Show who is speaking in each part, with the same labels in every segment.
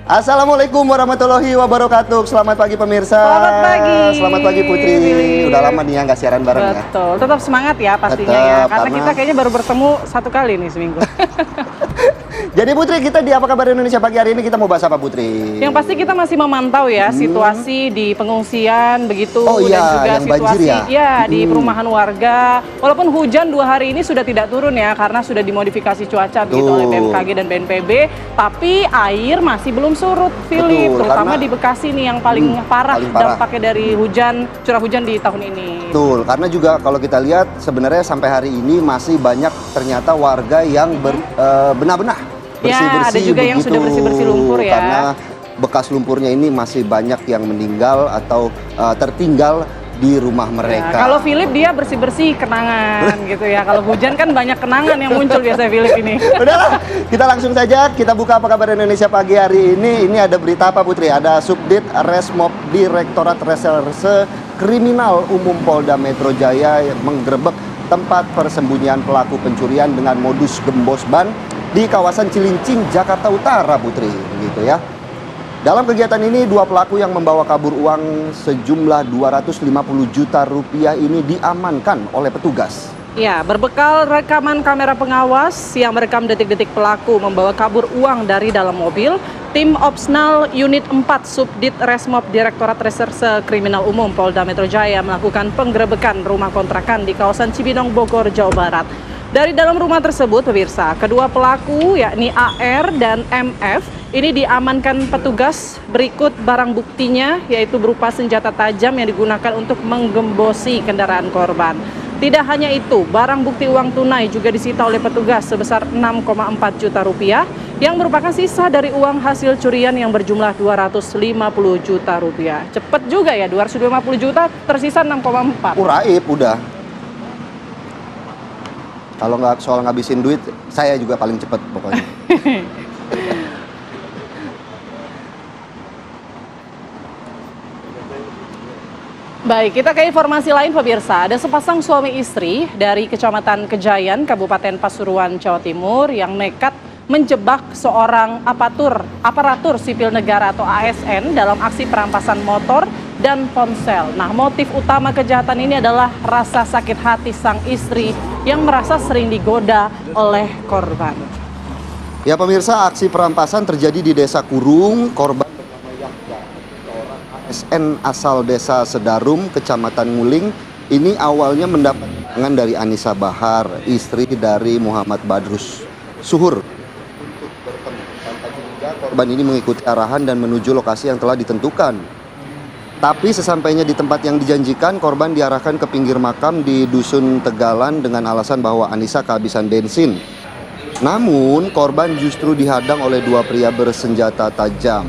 Speaker 1: Assalamualaikum warahmatullahi wabarakatuh. Selamat pagi pemirsa.
Speaker 2: Selamat pagi.
Speaker 1: Selamat pagi Putri. Udah lama nih ya nggak siaran bareng ya.
Speaker 2: Betul, tetap semangat ya pastinya ya.
Speaker 1: Tetap,
Speaker 2: Karena kita kayaknya baru bertemu 1 kali nih seminggu.
Speaker 1: Jadi Putri, kita di Apa Kabar Indonesia pagi hari ini kita mau bahas apa Putri?
Speaker 2: Yang pasti kita masih memantau ya situasi di pengungsian begitu
Speaker 1: Oh iya,
Speaker 2: dan juga
Speaker 1: yang banjir
Speaker 2: situasi di perumahan warga. Walaupun hujan 2 hari ini sudah tidak turun ya karena sudah dimodifikasi cuaca begitu oleh BMKG dan BNPB, tapi air masih belum surut, Philip, terutama di Bekasi nih yang paling parah dampaknya dari hujan, curah hujan di tahun ini.
Speaker 1: Betul, karena juga kalau kita lihat sebenarnya sampai hari ini masih banyak ternyata warga yang benah-benah bersih-bersih,
Speaker 2: ada juga yang sudah bersih-bersih lumpur ya.
Speaker 1: Karena bekas lumpurnya ini masih banyak yang meninggal atau tertinggal di rumah mereka.
Speaker 2: Ya, kalau Philip dia bersih-bersih kenangan gitu ya. Kalau hujan kan banyak kenangan yang muncul biasanya Philip ini.
Speaker 1: Udahlah, kita langsung saja kita buka Apa Kabar Indonesia pagi hari ini. Ini ada berita apa Putri? Ada Subdit Resmob Direktorat Reserse Kriminal Umum Polda Metro Jaya menggerebek tempat persembunyian pelaku pencurian dengan modus gembos ban di kawasan Cilincing, Jakarta Utara, Putri, begitu ya. Dalam kegiatan ini, 2 pelaku yang membawa kabur uang sejumlah 250 juta rupiah ini diamankan oleh petugas.
Speaker 2: Ya, berbekal rekaman kamera pengawas yang merekam detik-detik pelaku membawa kabur uang dari dalam mobil, tim Opsnal Unit 4 Subdit Resmob Direktorat Reserse Kriminal Umum Polda Metro Jaya melakukan penggerebekan rumah kontrakan di kawasan Cibinong, Bogor, Jawa Barat. Dari dalam rumah tersebut, pemirsa, kedua pelaku yakni AR dan MF ini diamankan petugas. Berikut barang buktinya, yaitu berupa senjata tajam yang digunakan untuk menggembosi kendaraan korban. Tidak hanya itu, barang bukti uang tunai juga disita oleh petugas sebesar 6,4 juta rupiah yang merupakan sisa dari uang hasil curian yang berjumlah 250 juta rupiah. Cepet juga ya, 250 juta tersisa 6,4.
Speaker 1: Uraib udah. Kalau nggak soal ngabisin duit, saya juga paling cepat pokoknya.
Speaker 2: Baik, kita ke informasi lain pemirsa. Ada sepasang suami istri dari Kecamatan Kejayan, Kabupaten Pasuruan, Jawa Timur yang nekat menjebak seorang aparatur sipil negara atau ASN dalam aksi perampasan motor dan ponsel. Nah, motif utama kejahatan ini adalah rasa sakit hati sang istri yang merasa sering digoda oleh korban.
Speaker 1: Ya pemirsa, aksi perampasan terjadi di Desa Kurung. Korban bernama Yahya, seorang ASN asal Desa Sedarum, Kecamatan Nguling. Ini awalnya mendapat undangan dari Anissa Bahar, istri dari Muhammad Badrus Suhur. Untuk bertemu, tanpa curiga korban ini mengikuti arahan dan menuju lokasi yang telah ditentukan. Tapi sesampainya di tempat yang dijanjikan, korban diarahkan ke pinggir makam di Dusun Tegalan dengan alasan bahwa Anissa kehabisan bensin. Namun, korban justru dihadang oleh 2 pria bersenjata tajam.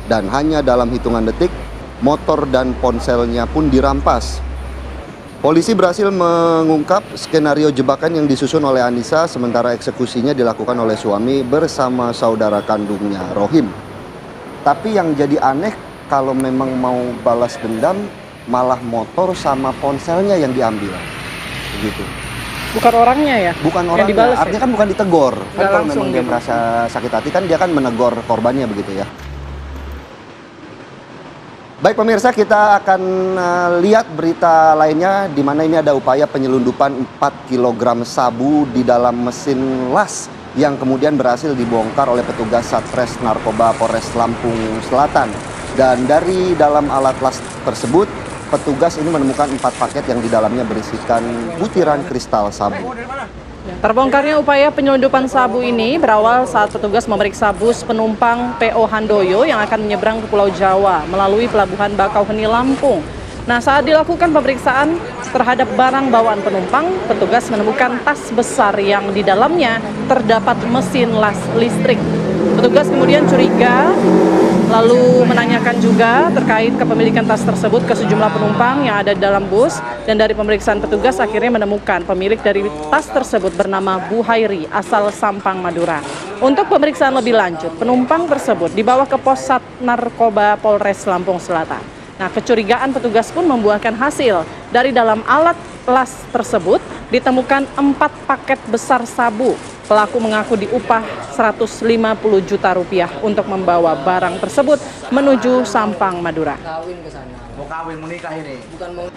Speaker 1: Dan hanya dalam hitungan detik, motor dan ponselnya pun dirampas. Polisi berhasil mengungkap skenario jebakan yang disusun oleh Anissa, sementara eksekusinya dilakukan oleh suami bersama saudara kandungnya, Rohim. Tapi yang jadi aneh, kalau memang mau balas dendam, malah motor sama ponselnya yang diambil. Begitu.
Speaker 2: Bukan orangnya ya?
Speaker 1: Bukan orangnya,
Speaker 2: dibalas,
Speaker 1: artinya kan bukan ditegor. Kan kalau memang dia
Speaker 2: gitu.
Speaker 1: merasa sakit hati kan dia kan menegur korbannya begitu ya. Baik pemirsa, kita akan lihat berita lainnya di mana ini ada upaya penyelundupan 4 kg sabu di dalam mesin las yang kemudian berhasil dibongkar oleh petugas Satres Narkoba Polres Lampung Selatan. Dan dari dalam alat las tersebut, petugas ini menemukan 4 paket yang di dalamnya berisikan butiran kristal sabu.
Speaker 2: Terbongkarnya upaya penyelundupan sabu ini berawal saat petugas memeriksa bus penumpang PO Handoyo yang akan menyeberang ke Pulau Jawa melalui Pelabuhan Bakauheni, Lampung. Nah, saat dilakukan pemeriksaan terhadap barang bawaan penumpang, petugas menemukan tas besar yang di dalamnya terdapat mesin las listrik. Petugas kemudian curiga, lalu menanyakan juga terkait kepemilikan tas tersebut ke sejumlah penumpang yang ada di dalam bus. Dan dari pemeriksaan petugas akhirnya menemukan pemilik dari tas tersebut bernama Bu Hairi asal Sampang, Madura. Untuk pemeriksaan lebih lanjut, penumpang tersebut dibawa ke Pos Sat Narkoba Polres Lampung Selatan. Nah, kecurigaan petugas pun membuahkan hasil. Dari dalam alat las tersebut ditemukan 4 paket besar sabu Pelaku mengaku diupah 150 juta rupiah untuk membawa barang tersebut menuju Sampang, Madura.
Speaker 3: Kawin ke sana.
Speaker 4: Mau kawin, mau nikah ini?
Speaker 3: Bukan mau.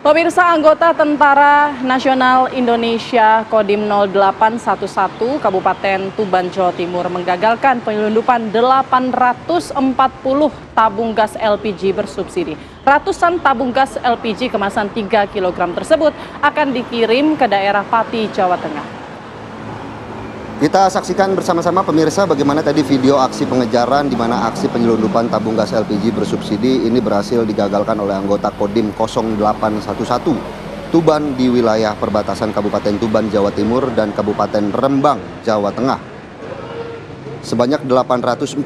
Speaker 2: Pemirsa, anggota Tentara Nasional Indonesia Kodim 0811 Kabupaten Tuban, Jawa Timur menggagalkan penyelundupan 840 tabung gas LPG bersubsidi. Ratusan tabung gas LPG kemasan 3 kg tersebut akan dikirim ke daerah Pati, Jawa Tengah.
Speaker 1: Kita saksikan bersama-sama pemirsa bagaimana tadi video aksi pengejaran di mana aksi penyelundupan tabung gas LPG bersubsidi ini berhasil digagalkan oleh anggota Kodim 0811 Tuban di wilayah perbatasan Kabupaten Tuban, Jawa Timur dan Kabupaten Rembang, Jawa Tengah. Sebanyak 840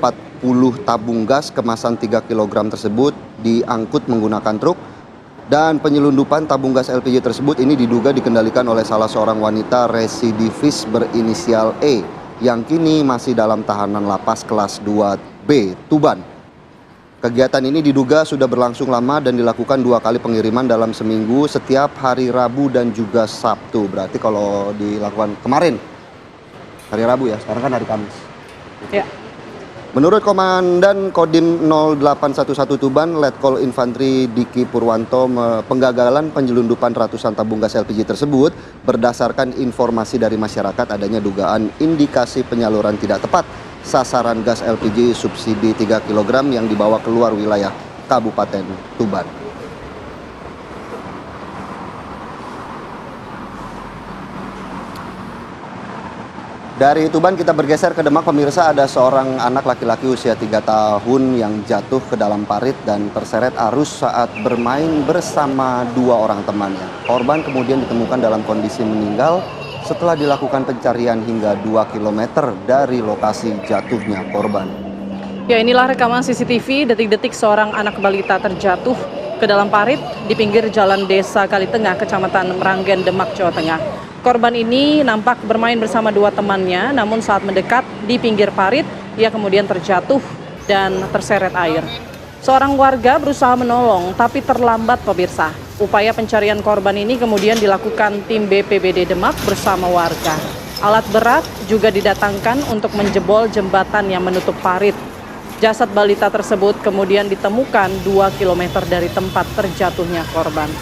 Speaker 1: tabung gas kemasan 3 kg tersebut diangkut menggunakan truk. Dan penyelundupan tabung gas LPG tersebut ini diduga dikendalikan oleh salah seorang wanita residivis berinisial E yang kini masih dalam tahanan lapas kelas 2B Tuban. Kegiatan ini diduga sudah berlangsung lama dan dilakukan 2 kali pengiriman dalam seminggu setiap hari Rabu dan juga Sabtu. Berarti kalau dilakukan kemarin hari Rabu ya, sekarang kan hari Kamis.
Speaker 2: Ya.
Speaker 1: Menurut Komandan Kodim 0811 Tuban, Letkol Infantri Diki Purwanto, penggagalan penyelundupan ratusan tabung gas LPG tersebut berdasarkan informasi dari masyarakat adanya dugaan indikasi penyaluran tidak tepat sasaran gas LPG subsidi 3 kg yang dibawa keluar wilayah Kabupaten Tuban. Dari Tuban kita bergeser ke Demak, pemirsa. Ada seorang anak laki-laki usia 3 tahun yang jatuh ke dalam parit dan terseret arus saat bermain bersama 2 orang temannya. Korban kemudian ditemukan dalam kondisi meninggal setelah dilakukan pencarian hingga 2 km dari lokasi jatuhnya korban.
Speaker 2: Ya, inilah rekaman CCTV detik-detik seorang anak balita terjatuh ke dalam parit di pinggir jalan Desa Kalitengah, Kecamatan Meranggen, Demak, Jawa Tengah. Korban ini nampak bermain bersama 2 temannya, namun saat mendekat di pinggir parit, ia kemudian terjatuh dan terseret air. Seorang warga berusaha menolong, tapi terlambat, pemirsa. Upaya pencarian korban ini kemudian dilakukan tim BPBD Demak bersama warga. Alat berat juga didatangkan untuk menjebol jembatan yang menutup parit. Jasad balita tersebut kemudian ditemukan 2 km dari tempat terjatuhnya korban.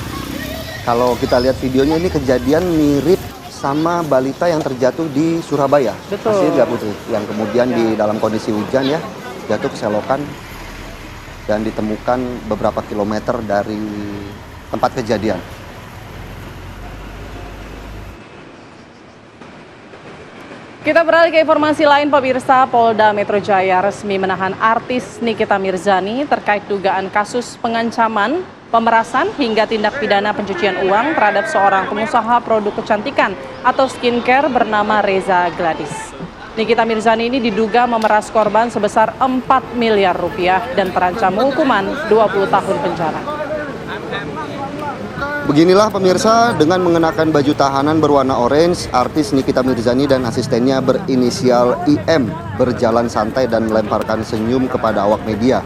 Speaker 1: Kalau kita lihat videonya ini kejadian mirip sama balita yang terjatuh di Surabaya.
Speaker 2: Betul.
Speaker 1: Masih nggak Putri? Yang kemudian di dalam kondisi hujan ya, jatuh ke selokan dan ditemukan beberapa kilometer dari tempat kejadian.
Speaker 2: Kita beralih ke informasi lain, pemirsa. Polda Metro Jaya resmi menahan artis Nikita Mirzani terkait dugaan kasus pengancaman, pemerasan hingga tindak pidana pencucian uang terhadap seorang pengusaha produk kecantikan atau skincare bernama Reza Gladys. Nikita Mirzani ini diduga memeras korban sebesar 4 miliar rupiah dan terancam hukuman 20 tahun penjara.
Speaker 1: Beginilah pemirsa, dengan mengenakan baju tahanan berwarna orange, artis Nikita Mirzani dan asistennya berinisial IM berjalan santai dan melemparkan senyum kepada awak media.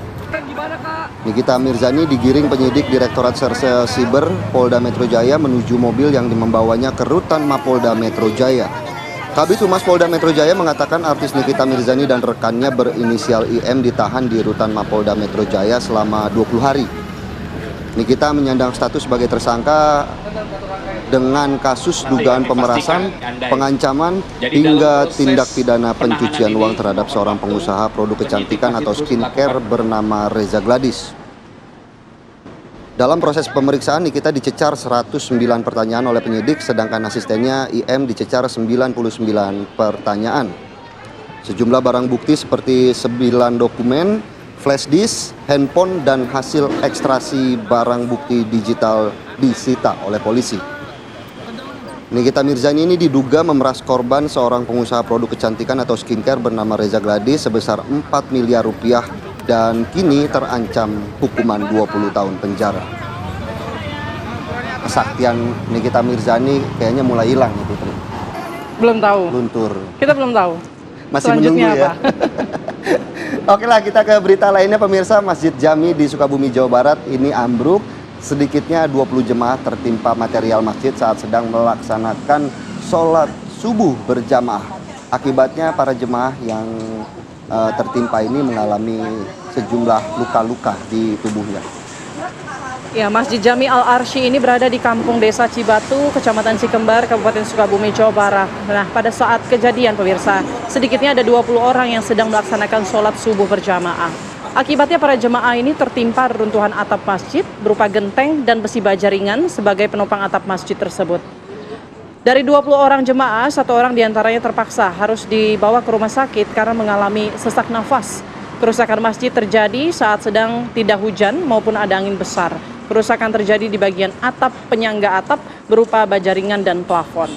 Speaker 1: Nikita Mirzani digiring penyidik Direktorat Serse Siber Polda Metro Jaya menuju mobil yang membawanya ke Rutan Mapolda Metro Jaya. Kabid Humas Polda Metro Jaya mengatakan artis Nikita Mirzani dan rekannya berinisial IM ditahan di Rutan Mapolda Metro Jaya selama 20 hari. Nikita menyandang status sebagai tersangka dengan kasus dugaan pemerasan, pengancaman, hingga tindak pidana pencucian uang terhadap seorang pengusaha produk kecantikan atau skincare bernama Reza Gladys. Dalam proses pemeriksaan, Nikita dicecar 109 pertanyaan oleh penyidik, sedangkan asistennya IM dicecar 99 pertanyaan. Sejumlah barang bukti seperti 9 dokumen, flash disk, handphone, dan hasil ekstraksi barang bukti digital disita oleh polisi. Nikita Mirzani ini diduga memeras korban seorang pengusaha produk kecantikan atau skincare bernama Reza Gladys sebesar 4 miliar rupiah dan kini terancam hukuman 20 tahun penjara. Kesaktian Nikita Mirzani kayaknya mulai hilang nih Putri.
Speaker 2: Belum tahu.
Speaker 1: Luntur.
Speaker 2: Kita belum tahu.
Speaker 1: Masih
Speaker 2: Selanjutnya
Speaker 1: menunggu ya.
Speaker 2: apa?
Speaker 1: Oke lah, kita ke berita lainnya pemirsa. Masjid Jami di Sukabumi, Jawa Barat ini ambruk. Sedikitnya 20 jemaah tertimpa material masjid saat sedang melaksanakan sholat subuh berjamaah. Akibatnya para jemaah yang tertimpa ini mengalami sejumlah luka-luka di tubuhnya.
Speaker 2: Ya, Masjid Jami Al-Arsy ini berada di Kampung Desa Cibatu, Kecamatan Cikembar, Kabupaten Sukabumi, Jawa Barat. Nah, pada saat kejadian pemirsa, sedikitnya ada 20 orang yang sedang melaksanakan sholat subuh berjamaah. Akibatnya para jemaah ini tertimpa reruntuhan atap masjid berupa genteng dan besi baja ringan sebagai penopang atap masjid tersebut. Dari 20 orang jemaah, 1 orang diantaranya terpaksa harus dibawa ke rumah sakit karena mengalami sesak nafas. Kerusakan masjid terjadi saat sedang tidak hujan maupun ada angin besar. Kerusakan terjadi di bagian atap penyangga atap berupa baja ringan dan plafon.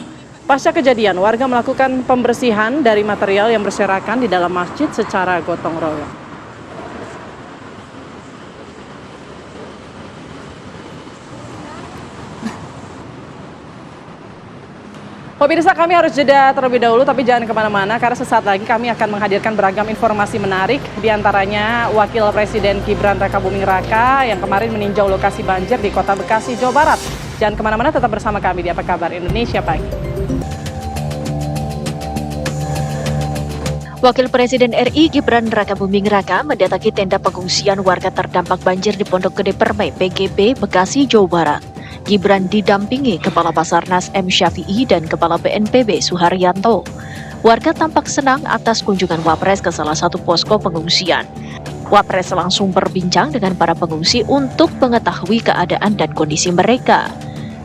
Speaker 2: Pasca kejadian, warga melakukan pembersihan dari material yang berserakan di dalam masjid secara gotong royong. Pemirsa, kami harus jeda terlebih dahulu, tapi jangan kemana-mana karena sesaat lagi kami akan menghadirkan beragam informasi menarik. Di antaranya Wakil Presiden Gibran Rakabuming Raka yang kemarin meninjau lokasi banjir di Kota Bekasi, Jawa Barat. Jangan kemana-mana, tetap bersama kami di Apa Kabar Indonesia Pagi.
Speaker 3: Wakil Presiden RI Gibran Rakabuming Raka mendatangi tenda pengungsian warga terdampak banjir di Pondok Gede Permai, PGP, Bekasi, Jawa Barat. Gibran didampingi Kepala Basarnas M. Syafi'i dan Kepala BNPB Suharyanto. Warga tampak senang atas kunjungan Wapres ke salah satu posko pengungsian. Wapres langsung berbincang dengan para pengungsi untuk mengetahui keadaan dan kondisi mereka.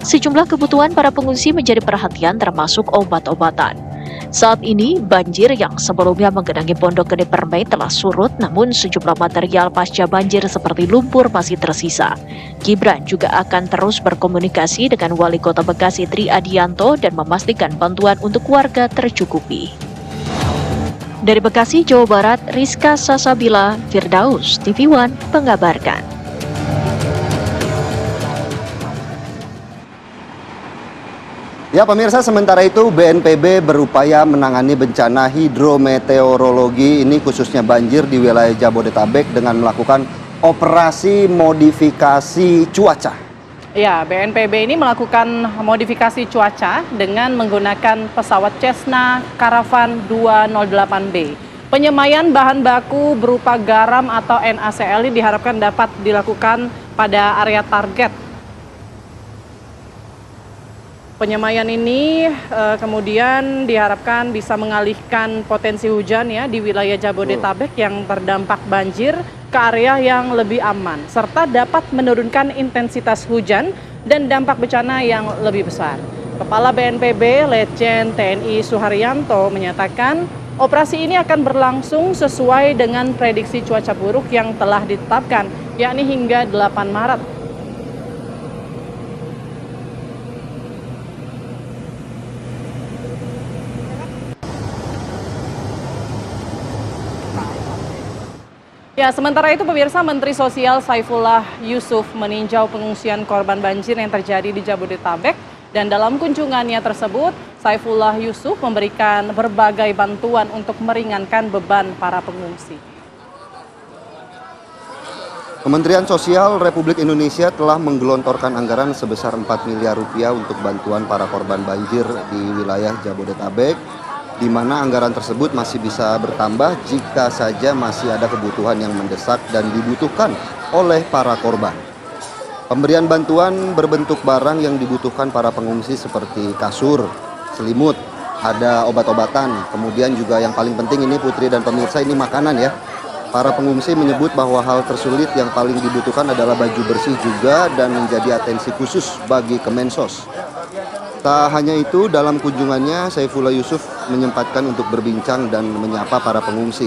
Speaker 3: Sejumlah kebutuhan para pengungsi menjadi perhatian termasuk obat-obatan. Saat ini, banjir yang sebelumnya menggenangi Pondok Gede Permai telah surut, namun sejumlah material pasca banjir seperti lumpur masih tersisa. Gibran juga akan terus berkomunikasi dengan Wali Kota Bekasi Tri Adianto dan memastikan bantuan untuk warga tercukupi. Dari Bekasi, Jawa Barat, Rizka Sasabila, Firdaus, TV One, mengabarkan.
Speaker 1: Ya pemirsa, sementara itu BNPB berupaya menangani bencana hidrometeorologi ini khususnya banjir di wilayah Jabodetabek dengan melakukan operasi modifikasi cuaca.
Speaker 2: Ya, BNPB ini melakukan modifikasi cuaca dengan menggunakan pesawat Cessna Caravan 208B. Penyemaian bahan baku berupa garam atau NaCl ini diharapkan dapat dilakukan pada area target. Penyemaian ini kemudian diharapkan bisa mengalihkan potensi hujan ya di wilayah Jabodetabek yang terdampak banjir ke area yang lebih aman, serta dapat menurunkan intensitas hujan dan dampak bencana yang lebih besar. Kepala BNPB Letjen TNI Suharyanto menyatakan operasi ini akan berlangsung sesuai dengan prediksi cuaca buruk yang telah ditetapkan, yakni hingga 8 Maret. Ya, sementara itu pemirsa, Menteri Sosial Saifullah Yusuf meninjau pengungsian korban banjir yang terjadi di Jabodetabek dan dalam kunjungannya tersebut, Saifullah Yusuf memberikan berbagai bantuan untuk meringankan beban para pengungsi.
Speaker 1: Kementerian Sosial Republik Indonesia telah menggelontorkan anggaran sebesar 4 miliar rupiah untuk bantuan para korban banjir di wilayah Jabodetabek, di mana anggaran tersebut masih bisa bertambah jika saja masih ada kebutuhan yang mendesak dan dibutuhkan oleh para korban. Pemberian bantuan berbentuk barang yang dibutuhkan para pengungsi seperti kasur, selimut, ada obat-obatan, kemudian juga yang paling penting ini Putri dan pemirsa ini makanan ya. Para pengungsi menyebut bahwa hal tersulit yang paling dibutuhkan adalah baju bersih juga dan menjadi atensi khusus bagi Kemensos. Tak hanya itu, dalam kunjungannya Saifullah Yusuf menyempatkan untuk berbincang dan menyapa para pengungsi,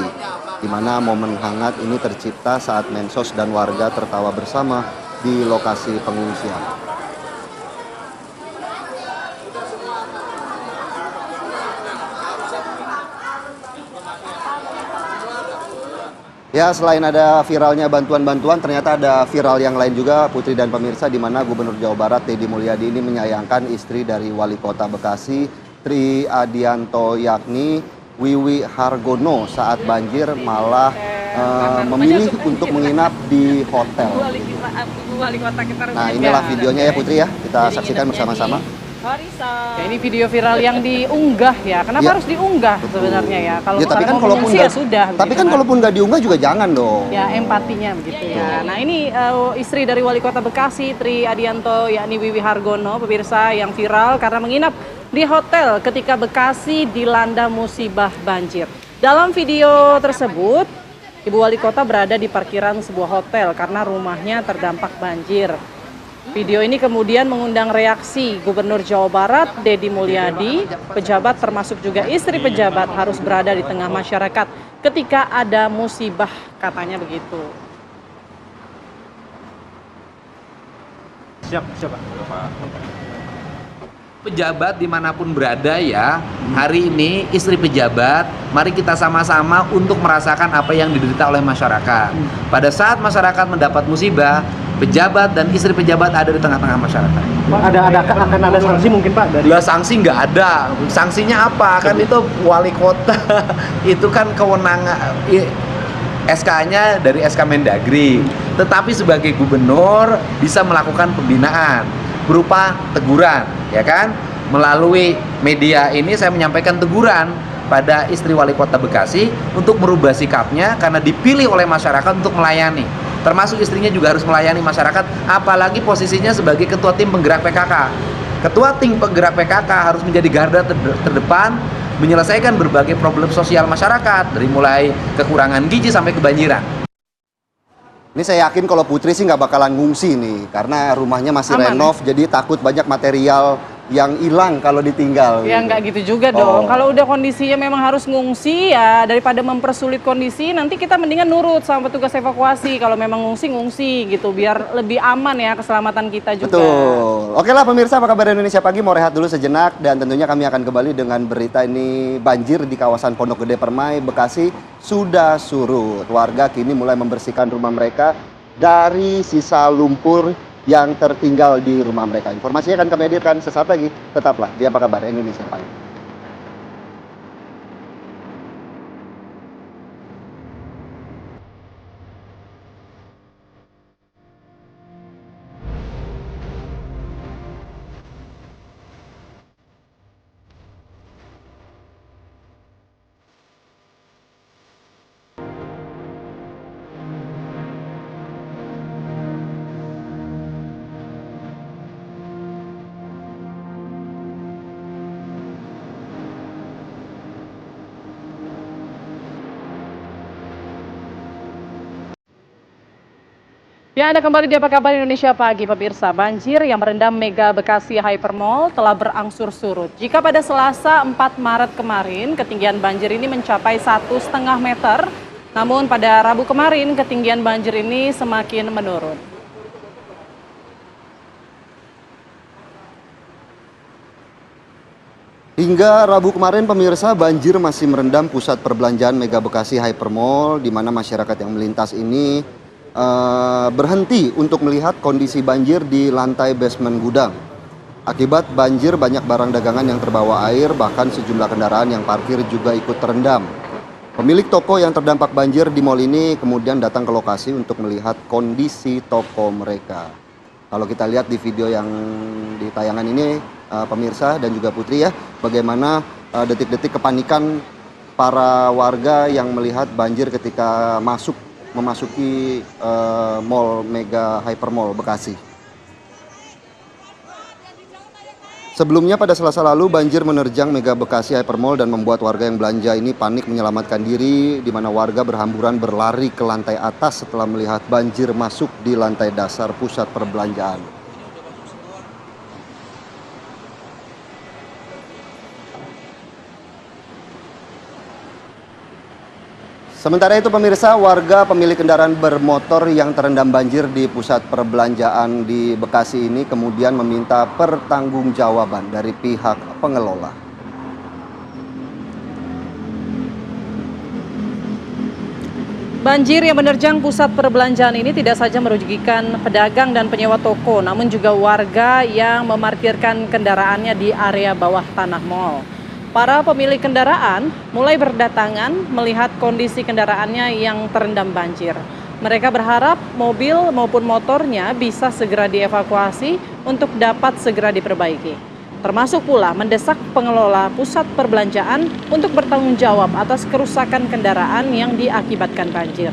Speaker 1: di mana momen hangat ini tercipta saat Mensos dan warga tertawa bersama di lokasi pengungsian. Ya, selain ada viralnya bantuan-bantuan, ternyata ada viral yang lain juga, Putri dan pemirsa, di mana Gubernur Jawa Barat Deddy Mulyadi ini menyayangkan istri dari Wali Kota Bekasi Tri Adianto yakni Wiwi Hargono saat banjir malah memilih untuk menginap di hotel.
Speaker 2: Ibu Wali Kota kita
Speaker 1: Nah, inilah videonya ya Putri ya, kita saksikan bersama-sama.
Speaker 2: Ya, ini video viral yang diunggah ya. Kenapa
Speaker 1: Ya.
Speaker 2: harus diunggah sebenarnya ya? Kalau
Speaker 1: Ya, tapi kan
Speaker 2: mau
Speaker 1: kalaupun
Speaker 2: mengungsi ya
Speaker 1: nggak-
Speaker 2: sudah.
Speaker 1: Tapi
Speaker 2: begitu
Speaker 1: kan kalaupun nggak diunggah juga jangan dong.
Speaker 2: ya empatinya begitu ya. Nah ini istri dari Wali Kota Bekasi Tri Adianto yakni Wiwi Hargono pemirsa yang viral karena menginap di hotel ketika Bekasi dilanda musibah banjir. Dalam video tersebut Ibu Wali Kota berada di parkiran sebuah hotel karena rumahnya terdampak banjir. Video ini kemudian mengundang reaksi Gubernur Jawa Barat, Deddy Mulyadi. Pejabat termasuk juga istri pejabat harus berada di tengah masyarakat ketika ada musibah, katanya begitu.
Speaker 4: Siap.
Speaker 5: Pejabat dimanapun berada ya, hari ini istri pejabat, mari kita sama-sama untuk merasakan apa yang diderita oleh masyarakat. Pada saat masyarakat mendapat musibah, pejabat dan istri pejabat ada di tengah-tengah masyarakat.
Speaker 4: Pak, akan ada sanksi mungkin Pak dari
Speaker 5: Lah sanksi nggak ada, sanksinya apa? Kan itu wali kota, itu kan kewenangan SK-nya dari SK Mendagri. Tetapi sebagai gubernur bisa melakukan pembinaan berupa teguran, ya kan? Melalui media ini saya menyampaikan teguran pada istri wali kota Bekasi untuk merubah sikapnya karena dipilih oleh masyarakat untuk melayani. Termasuk istrinya juga harus melayani masyarakat, apalagi posisinya sebagai ketua tim penggerak PKK. Ketua tim penggerak PKK harus menjadi garda terdepan menyelesaikan berbagai problem sosial masyarakat, dari mulai kekurangan gizi sampai kebanjiran.
Speaker 1: Ini saya yakin kalau Putri sih nggak bakalan ngungsi nih, karena rumahnya masih
Speaker 2: Aman,
Speaker 1: renov, jadi takut banyak material yang hilang kalau ditinggal.
Speaker 2: Ya
Speaker 1: gitu.
Speaker 2: nggak gitu juga dong.
Speaker 1: Oh.
Speaker 2: Kalau udah kondisinya memang harus ngungsi ya daripada mempersulit kondisi, nanti kita mendingan nurut sama petugas evakuasi. Kalau memang ngungsi gitu, biar lebih aman ya keselamatan kita juga.
Speaker 1: Betul. Oke lah pemirsa, apa kabar Indonesia Pagi? Mau rehat dulu sejenak dan tentunya kami akan kembali dengan berita ini. Banjir di kawasan Pondok Gede Permai, Bekasi sudah surut. Warga kini mulai membersihkan rumah mereka dari sisa lumpur yang tertinggal di rumah mereka. Informasinya akan kami hadirkan sesaat lagi. Tetaplah di Apa Kabar Indonesia Pagi.
Speaker 2: Ya, Anda kembali di Apa Kabar Indonesia Pagi, pemirsa. Banjir yang merendam Mega Bekasi Hypermall telah berangsur surut. Jika pada Selasa 4 Maret kemarin, ketinggian banjir ini mencapai 1,5 meter, namun pada Rabu kemarin, ketinggian banjir ini semakin menurun.
Speaker 1: Hingga Rabu kemarin pemirsa, banjir masih merendam pusat perbelanjaan Mega Bekasi Hypermall, di mana masyarakat yang melintas ini berhenti untuk melihat kondisi banjir di lantai basement gudang. Akibat banjir, banyak barang dagangan yang terbawa air, bahkan sejumlah kendaraan yang parkir juga ikut terendam. Pemilik toko yang terdampak banjir di mal ini kemudian datang ke lokasi untuk melihat kondisi toko mereka. Kalau kita lihat di video yang di tayangan ini, pemirsa dan juga Putri ya, bagaimana detik-detik kepanikan para warga yang melihat banjir ketika memasuki Mall Mega Hypermall Bekasi. Sebelumnya pada Selasa lalu banjir menerjang Mega Bekasi Hypermall dan membuat warga yang belanja ini panik menyelamatkan diri, di mana warga berhamburan berlari ke lantai atas setelah melihat banjir masuk di lantai dasar pusat perbelanjaan. Sementara itu pemirsa, warga pemilik kendaraan bermotor yang terendam banjir di pusat perbelanjaan di Bekasi ini kemudian meminta pertanggungjawaban dari pihak pengelola.
Speaker 2: Banjir yang menerjang pusat perbelanjaan ini tidak saja merugikan pedagang dan penyewa toko, namun juga warga yang memarkirkan kendaraannya di area bawah tanah mal. Para pemilik kendaraan mulai berdatangan melihat kondisi kendaraannya yang terendam banjir. Mereka berharap mobil maupun motornya bisa segera dievakuasi untuk dapat segera diperbaiki. Termasuk pula mendesak pengelola pusat perbelanjaan untuk bertanggung jawab atas kerusakan kendaraan yang diakibatkan banjir.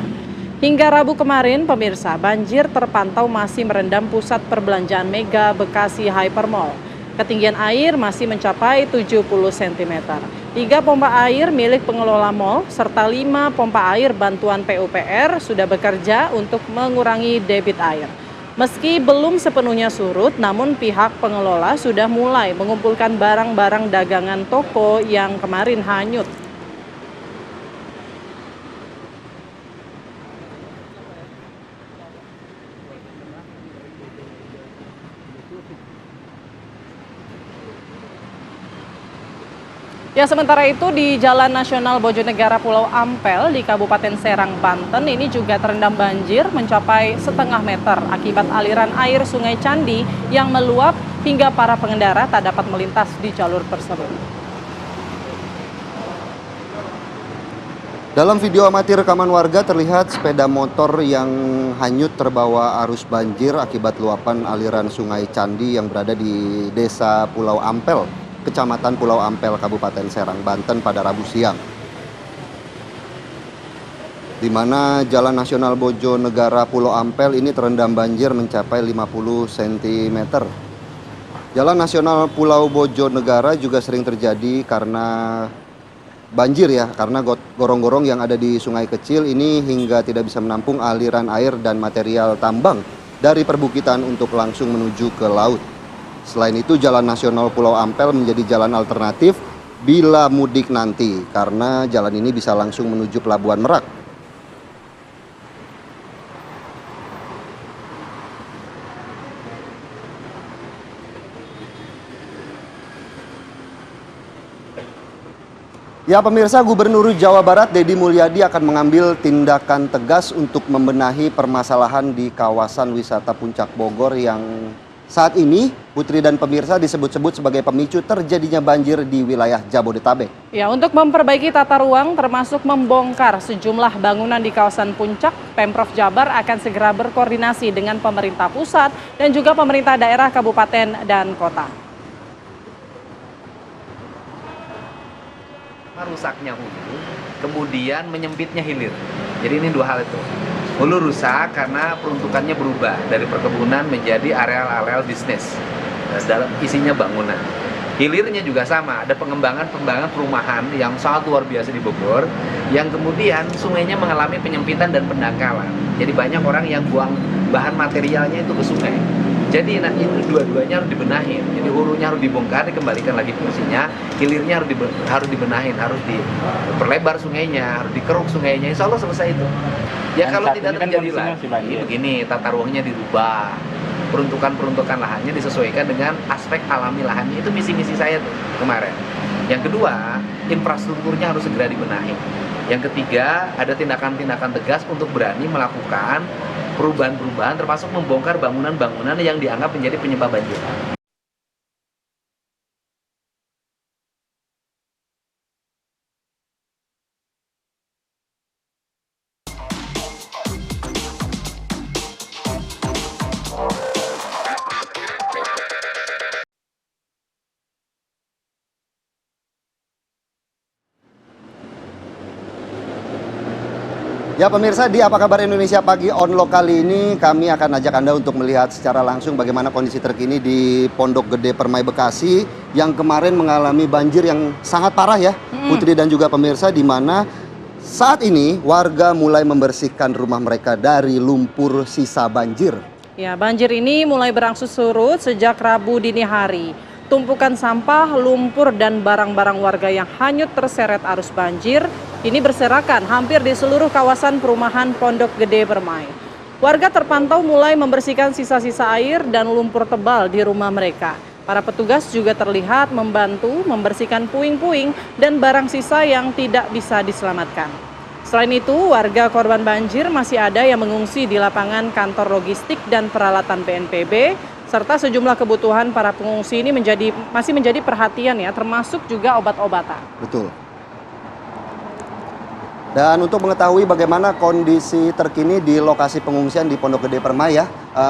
Speaker 2: Hingga Rabu kemarin, pemirsa, banjir terpantau masih merendam pusat perbelanjaan Mega Bekasi Hypermall. Ketinggian air masih mencapai 70 cm. 3 pompa air milik pengelola mal serta 5 pompa air bantuan PUPR sudah bekerja untuk mengurangi debit air. Meski belum sepenuhnya surut, namun pihak pengelola sudah mulai mengumpulkan barang-barang dagangan toko yang kemarin hanyut. Ya, sementara itu di Jalan Nasional Bojonegara Pulau Ampel di Kabupaten Serang, Banten ini juga terendam banjir mencapai setengah meter akibat aliran air Sungai Candi yang meluap hingga para pengendara tak dapat melintas di jalur tersebut.
Speaker 1: Dalam video amatir rekaman warga terlihat sepeda motor yang hanyut terbawa arus banjir akibat luapan aliran Sungai Candi yang berada di Desa Pulau Ampel, Kecamatan Pulau Ampel, Kabupaten Serang, Banten pada Rabu siang. Di mana Jalan Nasional Bojonegara Pulau Ampel ini terendam banjir mencapai 50 cm. Jalan Nasional Pulau Bojonegara juga sering terjadi karena banjir ya, karena gorong-gorong yang ada di sungai kecil ini hingga tidak bisa menampung aliran air dan material tambang dari perbukitan untuk langsung menuju ke laut. Selain itu, Jalan Nasional Pulau Ampel menjadi jalan alternatif bila mudik nanti, karena jalan ini bisa langsung menuju Pelabuhan Merak. Ya pemirsa, Gubernur Jawa Barat Deddy Mulyadi akan mengambil tindakan tegas untuk membenahi permasalahan di kawasan wisata Puncak Bogor yang saat ini, Putri dan pemirsa, disebut-sebut sebagai pemicu terjadinya banjir di wilayah Jabodetabek.
Speaker 2: Ya, untuk memperbaiki tata ruang termasuk membongkar sejumlah bangunan di kawasan Puncak, Pemprov Jabar akan segera berkoordinasi dengan pemerintah pusat dan juga pemerintah daerah, kabupaten, dan kota.
Speaker 5: Rusaknya hulu, kemudian menyempitnya hilir. Jadi ini dua hal itu. Hulu rusak karena peruntukannya berubah dari perkebunan menjadi areal-areal bisnis, dalam isinya bangunan. Hilirnya juga sama, ada pengembangan perumahan yang sangat luar biasa di Bogor, yang kemudian sungainya mengalami penyempitan dan pendangkalan. Jadi banyak orang yang buang bahan materialnya itu ke sungai. Jadi ini dua-duanya harus dibenahin. Jadi hulunya harus dibongkar, dikembalikan lagi fungsinya. Hilirnya harus dibenahin, harus diperlebar sungainya, harus dikeruk sungainya. Insya Allah selesai itu. Ya kalau tidak terjadi lagi, begini, tata ruangnya dirubah. Peruntukan lahannya disesuaikan dengan aspek alami lahannya. Itu misi-misi saya tuh kemarin. Yang kedua, infrastrukturnya harus segera dibenahi. Yang ketiga, ada tindakan-tindakan tegas untuk berani melakukan perubahan-perubahan, termasuk membongkar bangunan-bangunan yang dianggap menjadi penyebab banjir.
Speaker 1: Ya pemirsa, di Apa Kabar Indonesia Pagi On Lock kali ini kami akan ajak Anda untuk melihat secara langsung bagaimana kondisi terkini di Pondok Gede Permai Bekasi yang kemarin mengalami banjir yang sangat parah ya, Putri dan juga pemirsa, di mana saat ini warga mulai membersihkan rumah mereka dari lumpur sisa banjir.
Speaker 2: Ya, banjir ini mulai berangsur surut sejak Rabu dini hari. Tumpukan sampah, lumpur, dan barang-barang warga yang hanyut terseret arus banjir ini berserakan hampir di seluruh kawasan perumahan Pondok Gede Permai. Warga terpantau mulai membersihkan sisa-sisa air dan lumpur tebal di rumah mereka. Para petugas juga terlihat membantu membersihkan puing-puing dan barang sisa yang tidak bisa diselamatkan. Selain itu, warga korban banjir masih ada yang mengungsi di lapangan kantor logistik dan peralatan BNPB, serta sejumlah kebutuhan para pengungsi ini masih menjadi perhatian ya, termasuk juga obat-obatan.
Speaker 1: Betul. Dan untuk mengetahui bagaimana kondisi terkini di lokasi pengungsian di Pondok Gede Permai ya,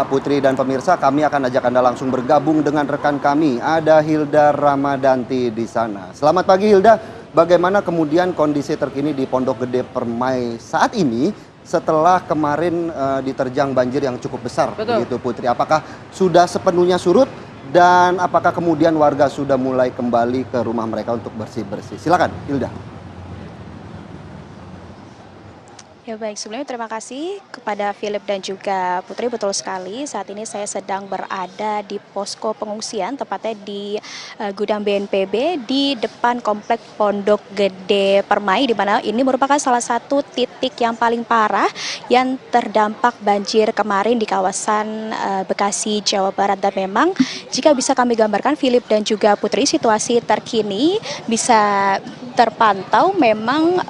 Speaker 1: Putri dan pemirsa, kami akan ajak Anda langsung bergabung dengan rekan kami. Ada Hilda Ramadanti di sana. Selamat pagi Hilda, bagaimana kemudian kondisi terkini di Pondok Gede Permai saat ini setelah kemarin diterjang banjir yang cukup besar?
Speaker 2: Betul.
Speaker 1: Begitu Putri, apakah sudah sepenuhnya surut dan apakah kemudian warga sudah mulai kembali ke rumah mereka untuk bersih-bersih? Silakan Hilda.
Speaker 6: Ya baik, sebelumnya terima kasih kepada Philip dan juga Putri. Betul sekali, saat ini saya sedang berada di posko pengungsian, tepatnya di gudang BNPB di depan komplek Pondok Gede Permai, di mana ini merupakan salah satu titik yang paling parah yang terdampak banjir kemarin di kawasan Bekasi, Jawa Barat. Dan memang jika bisa kami gambarkan Philip dan juga Putri, situasi terkini bisa terpantau memang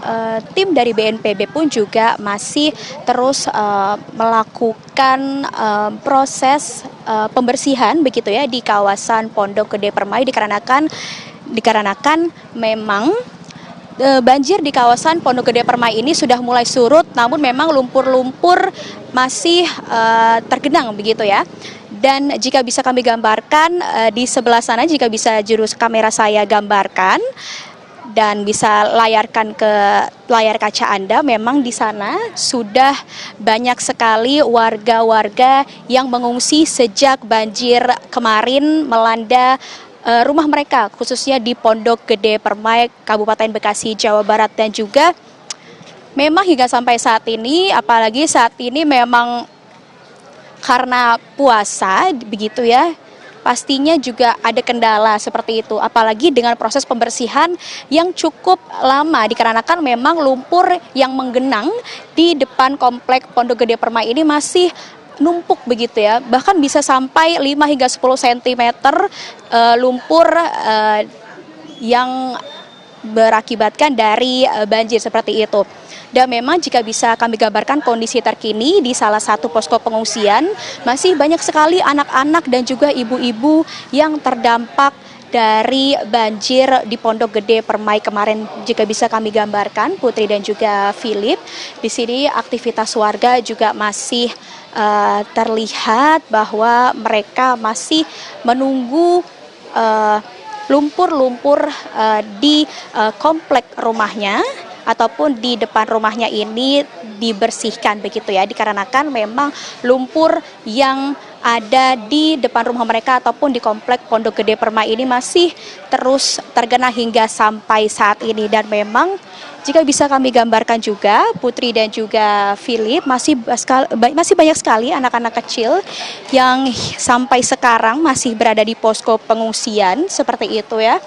Speaker 6: tim dari BNPB pun juga masih terus melakukan proses pembersihan begitu ya di kawasan Pondok Gede Permai, dikarenakan memang banjir di kawasan Pondok Gede Permai ini sudah mulai surut, namun memang lumpur-lumpur masih tergenang begitu ya. Dan jika bisa kami gambarkan di sebelah sana, jika bisa jurus kamera saya gambarkan dan bisa layarkan ke layar kaca Anda, memang di sana sudah banyak sekali warga-warga yang mengungsi sejak banjir kemarin melanda rumah mereka, khususnya di Pondok Gede Permai, Kabupaten Bekasi, Jawa Barat. Dan juga memang hingga sampai saat ini, apalagi saat ini memang karena puasa begitu ya, pastinya juga ada kendala seperti itu, apalagi dengan proses pembersihan yang cukup lama, dikarenakan memang lumpur yang menggenang di depan komplek Pondok Gede Permai ini masih numpuk begitu ya, bahkan bisa sampai 5 hingga 10 cm lumpur yang berakibatkan dari banjir seperti itu. Dan memang jika bisa kami gambarkan kondisi terkini di salah satu posko pengungsian, masih banyak sekali anak-anak dan juga ibu-ibu yang terdampak dari banjir di Pondok Gede Permai kemarin. Jika bisa kami gambarkan, Putri dan juga Philip, di sini aktivitas warga juga masih terlihat bahwa mereka masih menunggu lumpur-lumpur di komplek rumahnya ataupun di depan rumahnya ini dibersihkan begitu ya, dikarenakan memang lumpur yang ada di depan rumah mereka ataupun di komplek Pondok Gede Permai ini masih terus tergenang hingga sampai saat ini. Dan memang jika bisa kami gambarkan juga, Putri dan juga Philip, masih banyak sekali anak-anak kecil yang sampai sekarang masih berada di posko pengungsian seperti itu ya.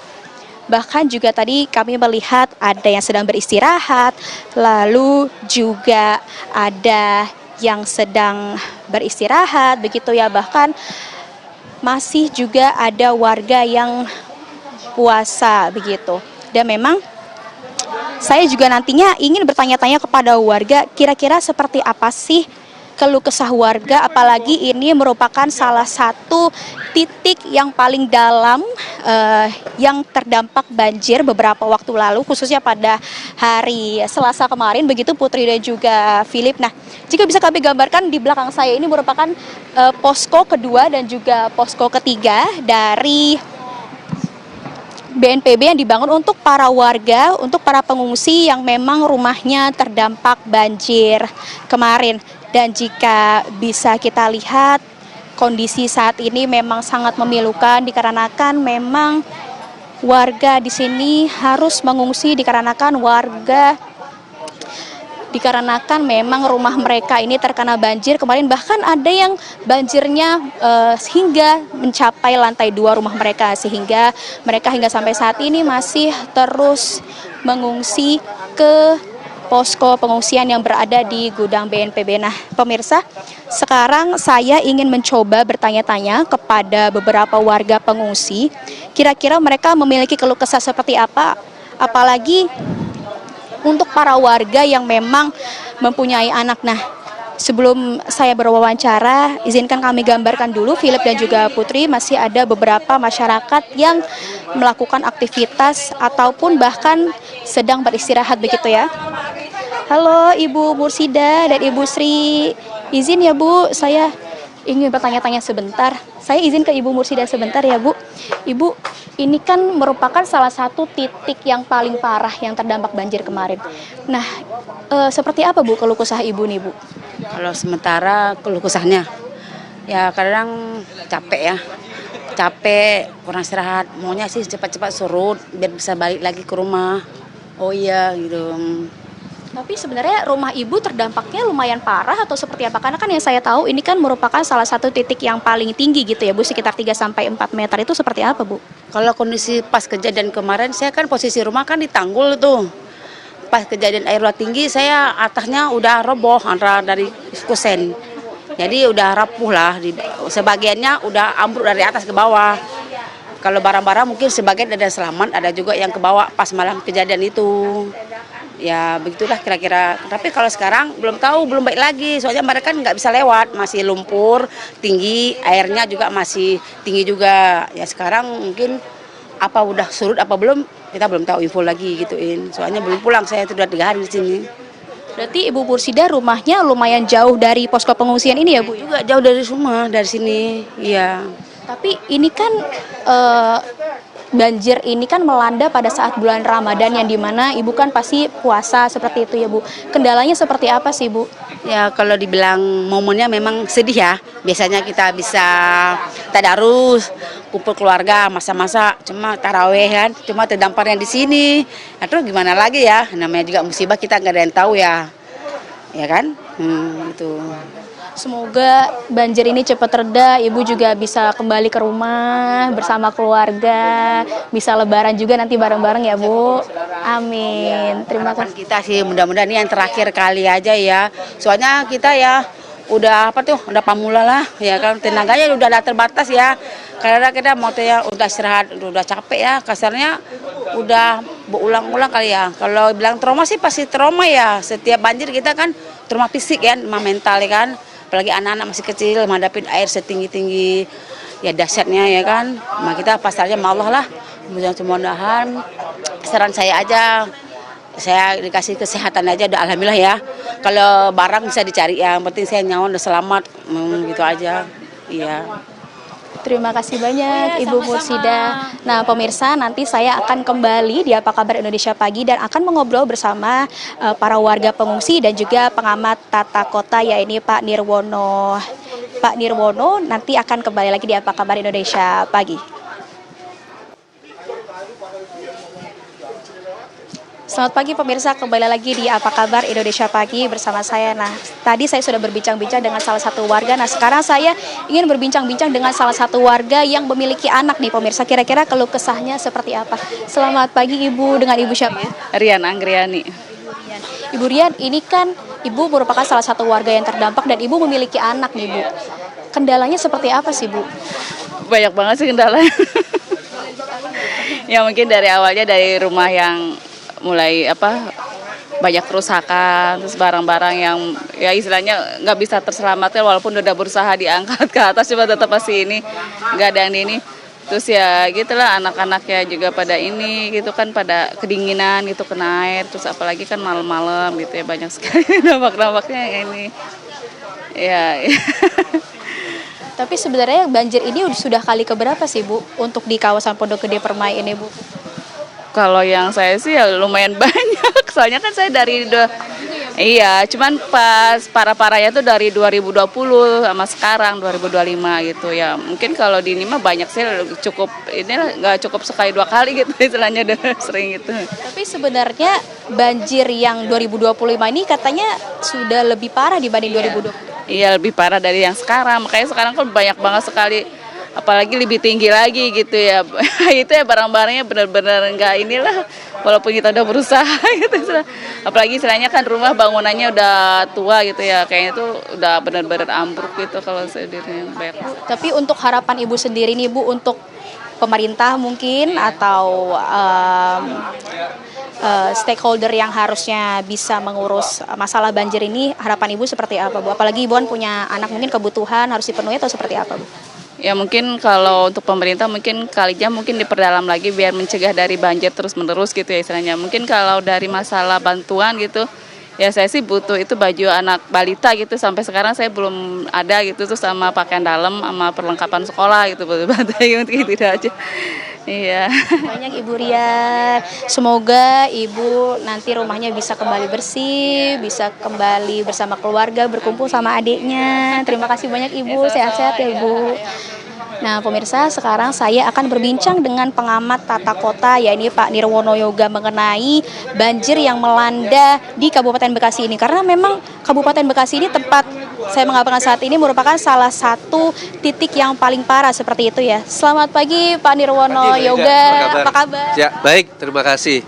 Speaker 6: Bahkan juga tadi kami melihat ada yang sedang beristirahat, lalu juga ada yang sedang beristirahat begitu ya, bahkan masih juga ada warga yang puasa begitu. Dan memang saya juga nantinya ingin bertanya-tanya kepada warga, kira-kira seperti apa sih keluh kesah warga, apalagi ini merupakan salah satu titik yang paling dalam yang terdampak banjir beberapa waktu lalu, khususnya pada hari Selasa kemarin begitu Putri dan juga Philip. Nah, jika bisa kami gambarkan, di belakang saya ini merupakan posko kedua dan juga posko ketiga dari BNPB yang dibangun untuk para warga, untuk para pengungsi yang memang rumahnya terdampak banjir kemarin. Dan jika bisa kita lihat, kondisi saat ini memang sangat memilukan, dikarenakan memang warga di sini harus mengungsi dikarenakan memang rumah mereka ini terkena banjir kemarin. Bahkan ada yang banjirnya hingga mencapai lantai 2 rumah mereka, sehingga mereka hingga sampai saat ini masih terus mengungsi ke posko pengungsian yang berada di gudang BNPB. Nah, pemirsa, sekarang saya ingin mencoba bertanya-tanya kepada beberapa warga pengungsi, kira-kira mereka memiliki keluh kesah seperti apa, apalagi untuk para warga yang memang mempunyai anak. Nah, sebelum saya berwawancara, izinkan kami gambarkan dulu, Philip dan juga Putri, masih ada beberapa masyarakat yang melakukan aktivitas ataupun bahkan sedang beristirahat begitu ya. Halo Ibu Mursida dan Ibu Sri, izin ya Bu, saya ingin bertanya-tanya sebentar. Saya izin ke Ibu Mursida sebentar ya Bu. Ibu, ini kan merupakan salah satu titik yang paling parah yang terdampak banjir kemarin. Nah, seperti apa Bu keluh kesah Ibu nih Bu?
Speaker 7: Kalau sementara keluh kesahnya, ya kadang capek ya. Capek, kurang istirahat. Maunya sih cepat-cepat surut biar bisa balik lagi ke rumah. Oh iya gitu.
Speaker 6: Tapi sebenarnya rumah Ibu terdampaknya lumayan parah atau seperti apa? Karena kan yang saya tahu ini kan merupakan salah satu titik yang paling tinggi gitu ya Bu, sekitar 3-4 meter. Itu seperti apa Bu?
Speaker 7: Kalau kondisi pas kejadian kemarin, saya kan posisi rumah kan di Tanggul tuh. Pas kejadian air luar tinggi, saya atasnya udah roboh antara dari kusen. Jadi udah rapuh lah, sebagiannya udah ambruk dari atas ke bawah. Kalau barang-barang mungkin sebagian ada selamat, ada juga yang ke bawah pas malam kejadian itu. Ya begitulah kira-kira. Tapi kalau sekarang belum tahu, belum baik lagi. Soalnya mereka nggak bisa lewat, masih lumpur, tinggi, airnya juga masih tinggi juga. Ya sekarang mungkin apa udah surut apa belum, kita belum tahu info lagi gituin. Soalnya belum pulang, saya sudah 3 hari di sini.
Speaker 6: Berarti Ibu Mursida rumahnya lumayan jauh dari posko pengungsian ini ya Bu?
Speaker 7: Juga jauh dari rumah, dari sini, iya.
Speaker 6: Tapi ini kan banjir ini kan melanda pada saat bulan Ramadan yang dimana Ibu kan pasti puasa seperti itu ya Bu. Kendalanya seperti apa sih Bu?
Speaker 7: Ya kalau dibilang momennya memang sedih ya. Biasanya kita bisa tadarus, kumpul keluarga, masa-masa cuma taraweh kan, cuma terdamparnya di sini. Nah, terus gimana lagi ya? Namanya juga musibah, kita nggak ada yang tahu ya. Ya kan? Gitu.
Speaker 6: Semoga banjir ini cepat reda, Ibu juga bisa kembali ke rumah bersama keluarga, bisa lebaran juga nanti bareng-bareng ya Bu. Amin. Terima kasih.
Speaker 7: Kita sih mudah-mudahan ini yang terakhir kali aja ya. Soalnya kita ya udah udah pamula lah ya kan, tenaganya udah terbatas ya. Karena kita mau ya udah istirahat, udah capek ya, kasarnya udah berulang-ulang kali ya. Kalau bilang trauma sih pasti trauma ya. Setiap banjir kita kan trauma fisik ya, trauma mental ya kan. Apalagi anak-anak masih kecil menghadapi air setinggi-tinggi ya dahsyatnya ya kan. Nah kita pasarnya sama Allah lah. Mudah-mudahan saran saya aja, saya dikasih kesehatan aja udah alhamdulillah ya. Kalau barang bisa dicari, yang penting saya nyawa udah selamat, gitu aja. Iya.
Speaker 6: Terima kasih banyak Ibu Mursida. Nah pemirsa, nanti saya akan kembali di Apa Kabar Indonesia Pagi dan akan mengobrol bersama para warga pengungsi dan juga pengamat tata kota yaitu Pak Nirwono. Pak Nirwono nanti akan kembali lagi di Apa Kabar Indonesia Pagi. Selamat pagi pemirsa, kembali lagi di Apa Kabar Indonesia Pagi bersama saya. Nah, tadi saya sudah berbincang-bincang dengan salah satu warga. Nah, sekarang saya ingin berbincang-bincang dengan salah satu warga yang memiliki anak nih pemirsa. Kira-kira keluh kesahnya seperti apa? Selamat pagi Ibu, dengan Ibu siapa?
Speaker 8: Rian Anggriani.
Speaker 6: Ibu Rian, ini kan Ibu merupakan salah satu warga yang terdampak dan Ibu memiliki anak nih Bu. Kendalanya seperti apa sih Bu?
Speaker 8: Banyak banget sih kendalanya. Ya mungkin dari awalnya dari rumah yang mulai banyak kerusakan, terus barang-barang yang ya istilahnya nggak bisa terselamatkan walaupun udah berusaha diangkat ke atas cuma tetap pasti ini nggak ada yang ini. Terus ya gitulah anak-anaknya juga pada ini gitu kan, pada kedinginan gitu kena air, terus apalagi kan malam-malam gitu ya banyak sekali dampak-dampaknya kayak ini. Ya.
Speaker 6: Tapi sebenarnya banjir ini sudah kali keberapa sih Bu untuk di kawasan Pondok Gede Permai ini Bu?
Speaker 8: Kalau yang saya sih ya lumayan banyak, soalnya kan saya iya, cuman pas parah-parahnya tuh dari 2020 sama sekarang 2025 gitu ya. Mungkin kalau di ini mah banyak sih, cukup inilah nggak cukup sekali 2 kali gitu istilahnya udah sering gitu.
Speaker 6: Tapi sebenarnya banjir yang 2025 ini katanya sudah lebih parah dibanding 2020.
Speaker 8: Iya, lebih parah dari yang sekarang, makanya sekarang kan banyak banget sekali. Apalagi lebih tinggi lagi gitu ya. Itu ya barang-barangnya benar-benar enggak inilah walaupun kita udah berusaha gitu. Apalagi istilahnya kan rumah bangunannya udah tua gitu ya. Kayaknya itu udah benar-benar ambruk gitu kalau sendirinya banyak.
Speaker 6: Tapi untuk harapan Ibu sendiri nih Bu untuk pemerintah mungkin atau stakeholder yang harusnya bisa mengurus masalah banjir ini, harapan Ibu seperti apa, Bu? Apalagi Ibu kan punya anak, mungkin kebutuhan harus dipenuhi atau seperti apa, Bu?
Speaker 8: Ya mungkin kalau untuk pemerintah mungkin kalinya mungkin diperdalam lagi biar mencegah dari banjir terus-menerus gitu ya istilahnya. Mungkin kalau dari masalah bantuan gitu, ya saya sih butuh itu baju anak balita gitu, sampai sekarang saya belum ada gitu, terus sama pakaian dalam sama perlengkapan sekolah gitu, bantuan gitu aja. Iya.
Speaker 6: Banyak Ibu Ria. Semoga Ibu nanti rumahnya bisa kembali bersih, bisa kembali bersama keluarga, berkumpul sama adiknya. Terima kasih banyak Ibu, sehat-sehat ya Ibu. Nah pemirsa, sekarang saya akan berbincang dengan pengamat tata kota, yaitu Pak Nirwono Yoga, mengenai banjir yang melanda di Kabupaten Bekasi ini. Karena memang Kabupaten Bekasi ini tempat saya mengabarkan saat ini merupakan salah satu titik yang paling parah seperti itu ya. Selamat pagi Pak Nirwono Yoga, apa kabar?
Speaker 9: Ya, baik, terima kasih.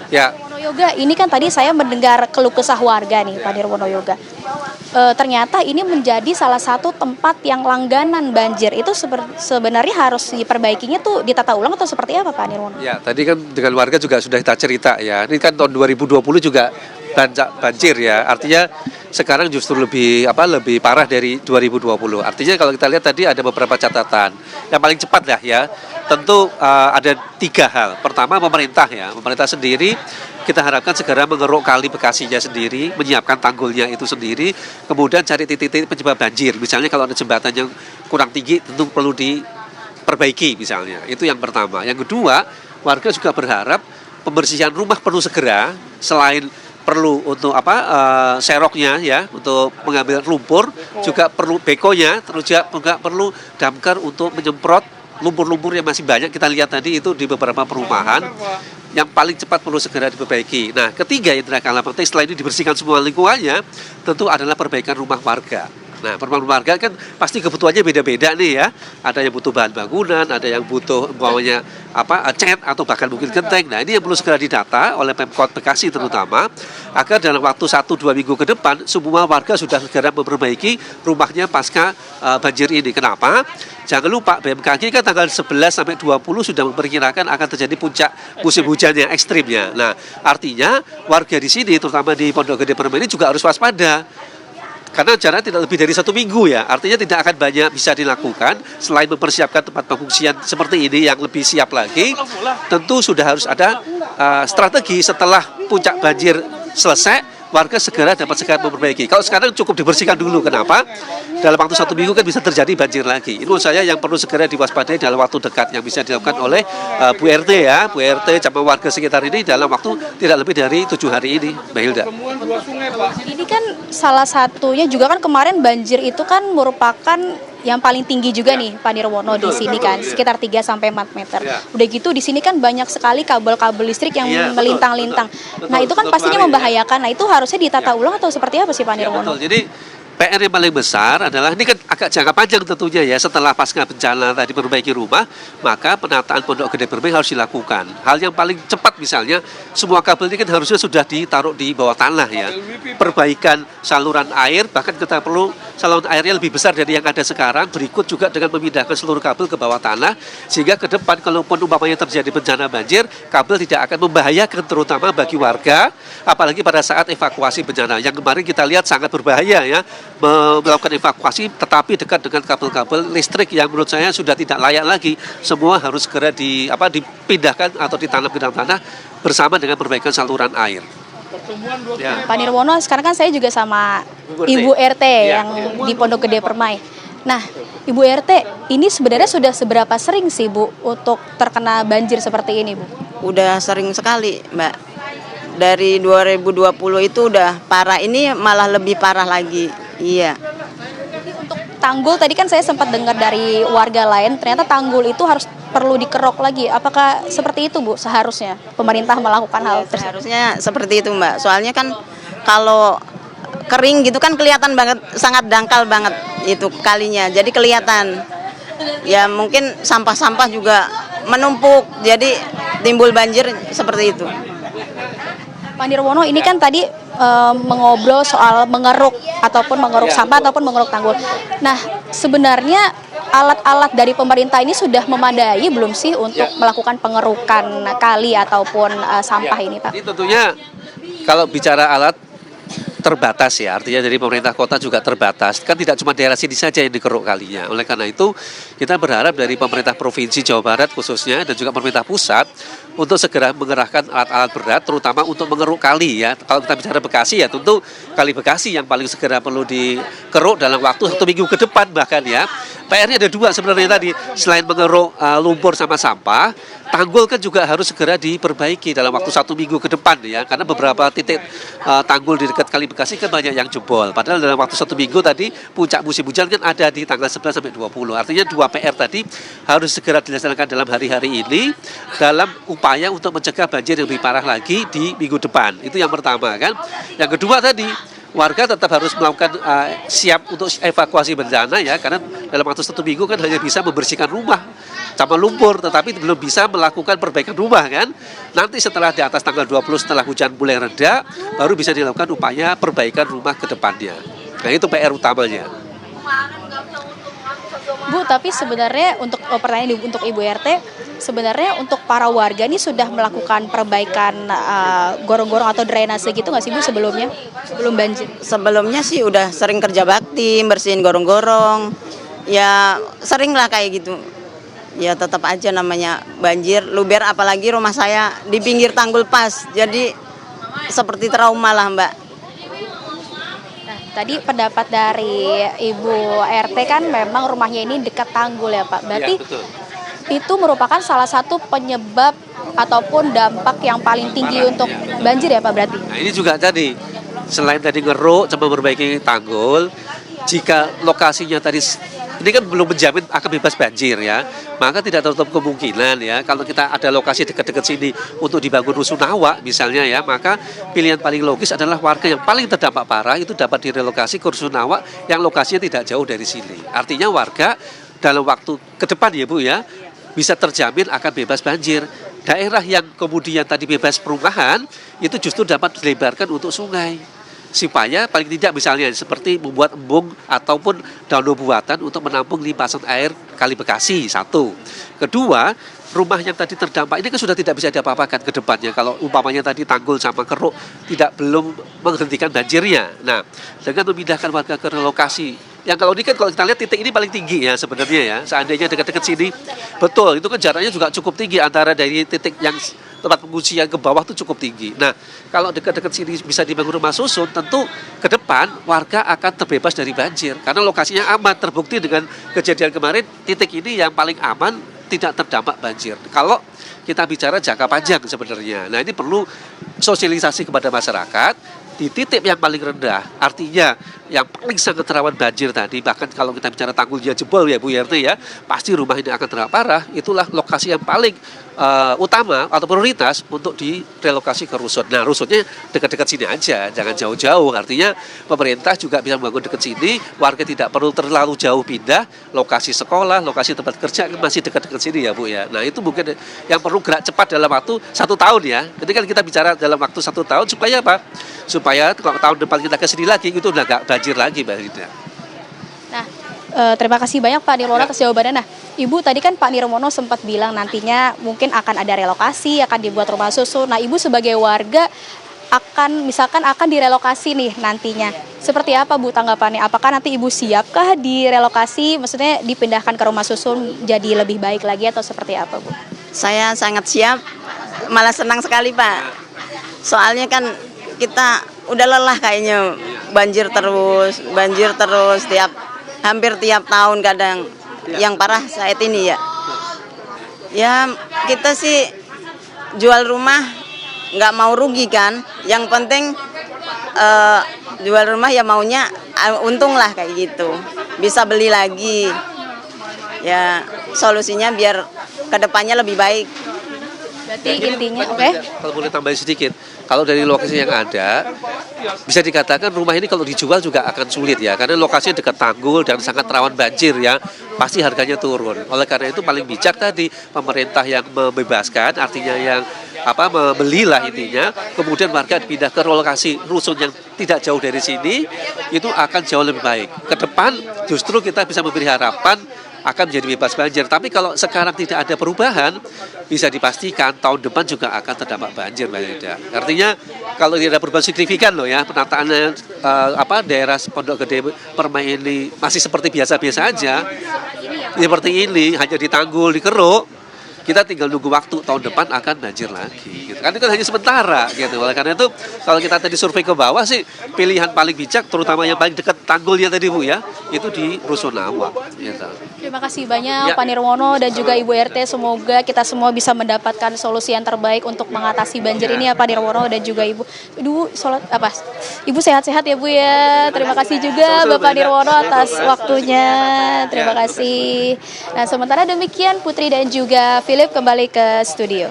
Speaker 9: Ya.
Speaker 6: Nirwono Yoga, ini kan tadi saya mendengar keluh kesah warga nih Pak Nirwono Yoga. Ternyata ini menjadi salah satu tempat yang langganan banjir. Itu sebenarnya harus diperbaikinya tuh ditata ulang atau seperti apa Pak Nirwono?
Speaker 9: Ya, tadi kan dengan warga juga sudah kita cerita ya. Ini kan tahun 2020 juga banjir ya. Artinya sekarang justru lebih parah dari 2020. Artinya kalau kita lihat tadi ada beberapa catatan. Yang paling cepat ya. Tentu ada 3 hal. Pertama pemerintah sendiri kita harapkan segera mengeruk kali Bekasinya sendiri, menyiapkan tanggulnya itu sendiri, kemudian cari titik-titik penyebab banjir. Misalnya kalau ada jembatan yang kurang tinggi tentu perlu diperbaiki misalnya. Itu yang pertama. Yang kedua, warga juga berharap pembersihan rumah perlu segera, selain perlu untuk seroknya ya, untuk mengambil lumpur, juga perlu bekonya, terus juga perlu damkar untuk menyemprot lumpur-lumpur yang masih banyak. Kita lihat tadi itu di beberapa perumahan yang paling cepat perlu segera diperbaiki. Nah, ketiga yang tidak kalah penting setelah ini dibersihkan semua lingkungannya, tentu adalah perbaikan rumah warga. Nah, rumah warga kan pasti kebutuhannya beda-beda nih ya. Ada yang butuh bahan bangunan, ada yang butuh umpamanya cat atau bahkan mungkin genteng. Nah, ini yang perlu segera didata oleh Pemkot Bekasi terutama, agar dalam waktu 1-2 minggu ke depan semua warga sudah segera memperbaiki rumahnya pasca banjir ini. Kenapa? Jangan lupa BMKG kan tanggal 11 sampai 20 sudah memperkirakan akan terjadi puncak musim hujan yang ekstrimnya. Nah, artinya warga di sini terutama di Pondok Gede Permai ini juga harus waspada. Karena jarak tidak lebih dari 1 minggu ya, artinya tidak akan banyak bisa dilakukan selain mempersiapkan tempat pengungsian seperti ini yang lebih siap lagi. Tentu sudah harus ada strategi setelah puncak banjir selesai, warga segera dapat segera memperbaiki. Kalau sekarang cukup dibersihkan dulu, kenapa? Dalam waktu 1 minggu kan bisa terjadi banjir lagi. Ini menurut saya yang perlu segera diwaspadai dalam waktu dekat yang bisa dilakukan oleh Bu RT ya, Bu RT sama warga sekitar ini dalam waktu tidak lebih dari 7 hari ini, Mbak Hilda.
Speaker 6: Ini kan salah satunya juga kan kemarin banjir itu kan merupakan yang paling tinggi juga nih Pak Nirwono di sini kan, sekitar 3-4 meter. Udah gitu di sini kan banyak sekali kabel-kabel listrik yang melintang-lintang. Nah, itu kan pastinya membahayakan. Nah, itu harusnya ditata ulang atau seperti apa sih Pak Nirwono?
Speaker 9: Betul. Jadi PR yang paling besar adalah, ini kan agak jangka panjang tentunya ya, setelah pasca bencana tadi memperbaiki rumah, maka penataan Pondok Gede Permai harus dilakukan. Hal yang paling cepat misalnya, semua kabel ini kan harusnya sudah ditaruh di bawah tanah ya. Perbaikan saluran air, bahkan kita perlu saluran airnya lebih besar dari yang ada sekarang, berikut juga dengan memindahkan seluruh kabel ke bawah tanah, sehingga ke depan kalaupun umpamanya terjadi bencana banjir, kabel tidak akan membahayakan terutama bagi warga, apalagi pada saat evakuasi bencana. Yang kemarin kita lihat sangat berbahaya ya, melakukan evakuasi tetapi dekat dengan kabel-kabel listrik yang menurut saya sudah tidak layak lagi. Semua harus segera dipindahkan atau ditanam ke dalam tanah bersama dengan perbaikan saluran air. Ya.
Speaker 6: Pak Nirwono, sekarang kan saya juga sama Ibu RT yang di Pondok Gede Permai. Nah, Ibu RT, ini sebenarnya sudah seberapa sering sih Bu untuk terkena banjir seperti ini Bu?
Speaker 10: Udah sering sekali Mbak. Dari 2020 itu udah parah, ini malah lebih parah lagi. Iya.
Speaker 6: Untuk tanggul tadi kan saya sempat dengar dari warga lain, ternyata tanggul itu perlu dikerok lagi. Apakah seperti itu Bu seharusnya pemerintah melakukan hal tersebut?
Speaker 10: Seharusnya seperti itu Mbak. Soalnya kan kalau kering gitu kan kelihatan banget, sangat dangkal banget itu kalinya. Jadi kelihatan. Ya mungkin sampah-sampah juga menumpuk, jadi timbul banjir seperti itu.
Speaker 6: Pak Nirwono, ini kan tadi mengobrol soal mengeruk sampah ataupun mengeruk tanggul. Nah, sebenarnya alat-alat dari pemerintah ini sudah memadai belum sih untuk melakukan pengerukan kali ataupun sampah ini, Pak?
Speaker 9: Ini tentunya kalau bicara alat terbatas ya, artinya dari pemerintah kota juga terbatas. Kan tidak cuma daerah sini saja yang dikeruk kalinya. Oleh karena itu, kita berharap dari pemerintah Provinsi Jawa Barat khususnya dan juga pemerintah pusat untuk segera mengerahkan alat-alat berat, terutama untuk mengeruk kali ya. Kalau kita bicara Bekasi ya tentu kali Bekasi yang paling segera perlu dikeruk dalam waktu 1 minggu ke depan bahkan ya. PR-nya ada 2 sebenarnya tadi, selain mengeruk lumpur sama sampah, tanggul kan juga harus segera diperbaiki dalam waktu 1 minggu ke depan ya, karena beberapa titik tanggul di dekat Kali Bekasi kan banyak yang jebol. Padahal dalam waktu 1 minggu tadi puncak musim hujan kan ada di tanggal 11 sampai 20. Artinya 2 PR tadi harus segera dilaksanakan dalam hari-hari ini dalam upaya untuk mencegah banjir yang lebih parah lagi di minggu depan. Itu yang pertama kan. Yang kedua tadi, warga tetap harus melakukan siap untuk evakuasi bencana ya, karena dalam waktu 1 minggu kan hanya bisa membersihkan rumah sama lumpur, tetapi belum bisa melakukan perbaikan rumah kan. Nanti setelah di atas tanggal 20 setelah hujan mulai reda, baru bisa dilakukan upaya perbaikan rumah ke depannya. Nah itu PR utamanya.
Speaker 6: Bu, tapi sebenarnya untuk pertanyaan untuk Ibu RT, sebenarnya untuk para warga ini sudah melakukan perbaikan gorong-gorong atau drainase gitu nggak sih Bu sebelumnya? Sebelum banjir?
Speaker 10: Sebelumnya sih udah sering kerja bakti, bersihin gorong-gorong. Ya sering lah kayak gitu. Ya tetap aja namanya banjir, luber, apalagi rumah saya di pinggir tanggul pas. Jadi seperti trauma lah Mbak.
Speaker 6: Nah, tadi pendapat dari Ibu RT kan memang rumahnya ini dekat tanggul ya Pak. Berarti
Speaker 9: Ya, betul.
Speaker 6: itu merupakan salah satu penyebab ataupun dampak yang paling tinggi untuk banjir ya Pak berarti?
Speaker 9: Nah ini juga tadi, selain tadi ngeruk sama memperbaiki tanggul, jika lokasinya tadi ini kan belum menjamin akan bebas banjir ya, maka tidak tertutup kemungkinan ya kalau kita ada lokasi dekat-dekat sini untuk dibangun rusunawa misalnya ya, maka pilihan paling logis adalah warga yang paling terdampak parah itu dapat direlokasi ke rusunawa yang lokasinya tidak jauh dari sini. Artinya warga dalam waktu ke depan ya Bu ya bisa terjamin akan bebas banjir. Daerah yang kemudian tadi bebas perumahan itu justru dapat dilebarkan untuk sungai. Supaya paling tidak misalnya seperti membuat embung ataupun danau buatan untuk menampung limpasan air Kali Bekasi, satu. Kedua, rumah yang tadi terdampak ini kan sudah tidak bisa diapa-apakan ke depannya kalau umpamanya tadi tanggul sama keruk belum menghentikan banjirnya. Nah, dengan memindahkan warga ke relokasi, yang kalau ini kan kalau kita lihat titik ini paling tinggi ya sebenarnya ya, seandainya dekat-dekat sini, betul itu kan jaraknya juga cukup tinggi antara dari titik yang tempat pengungsian ke bawah itu cukup tinggi. Nah, kalau dekat-dekat sini bisa dibangun rumah susun, tentu ke depan warga akan terbebas dari banjir karena lokasinya aman. Terbukti dengan kejadian kemarin, titik ini yang paling aman tidak terdampak banjir. Kalau kita bicara jangka panjang sebenarnya. Nah, ini perlu sosialisasi kepada masyarakat di titik yang paling rendah, artinya yang paling sangat rawan banjir tadi, bahkan kalau kita bicara tanggulnya jebol ya Bu RT ya, pasti rumah ini akan terdampak parah, itulah lokasi yang paling utama atau prioritas untuk direlokasi ke rusun. Nah, rusunnya dekat-dekat sini aja, jangan jauh-jauh, artinya pemerintah juga bisa membangun dekat sini, warga tidak perlu terlalu jauh pindah, lokasi sekolah, lokasi tempat kerja masih dekat-dekat sini ya Bu ya. Nah, itu mungkin yang perlu gerak cepat dalam waktu 1 tahun ya. Jadi kan kita bicara dalam waktu 1 tahun supaya apa? Supaya kalau tahun depan kita ke sini lagi itu udah gak banjir lagi Mbak Rida.
Speaker 6: Nah, terima kasih banyak Pak Nirwono atas jawabannya. Nah, Ibu tadi kan Pak Nirwono sempat bilang nantinya mungkin akan ada relokasi, akan dibuat rumah susun. Nah, Ibu sebagai warga misalkan akan direlokasi nih nantinya. Seperti apa Bu tanggapannya? Apakah nanti Ibu siapkah direlokasi, maksudnya dipindahkan ke rumah susun jadi lebih baik lagi atau seperti apa Bu?
Speaker 10: Saya sangat siap, malah senang sekali Pak. Soalnya kan kita udah lelah kayaknya banjir terus hampir tiap tahun kadang. Yang parah saat ini ya. Ya kita sih jual rumah nggak mau rugi kan. Yang penting jual rumah ya maunya untung lah kayak gitu. Bisa beli lagi. Ya solusinya biar kedepannya lebih baik.
Speaker 6: Berarti intinya oke.
Speaker 9: Kalau boleh tambahin sedikit, kalau dari lokasi yang ada, bisa dikatakan rumah ini kalau dijual juga akan sulit ya, karena lokasinya dekat tanggul dan sangat rawan banjir ya, pasti harganya turun. Oleh karena itu paling bijak tadi pemerintah yang membebaskan, artinya yang membelilah intinya, kemudian warga pindah ke lokasi rusun yang tidak jauh dari sini, itu akan jauh lebih baik. Ke depan justru kita bisa memberi harapan akan menjadi bebas banjir. Tapi kalau sekarang tidak ada perubahan, bisa dipastikan tahun depan juga akan terdampak banjir, Mbak Ida. Artinya kalau tidak ada perubahan signifikan loh ya, penataannya daerah Pondok Gede Permai ini masih seperti biasa-biasa aja, seperti ini hanya ditanggul, dikeruk. Kita tinggal nunggu waktu tahun depan akan banjir lagi. Gitu. Kan itu hanya sementara gitu. Oleh karena itu kalau kita tadi survei ke bawah sih pilihan paling bijak, terutama yang paling dekat tanggulnya tadi Bu ya, itu di Rusunawa. Gitu.
Speaker 6: Terima kasih banyak Pak Nirwono dan juga Ibu RT. Semoga kita semua bisa mendapatkan solusi yang terbaik untuk mengatasi banjir ini ya Pak Nirwono dan juga Ibu. Ibu sehat-sehat ya Bu ya. Terima kasih juga Bapak Nirwono atas waktunya. Terima kasih. Nah sementara demikian Putri dan juga Philip kembali ke studio.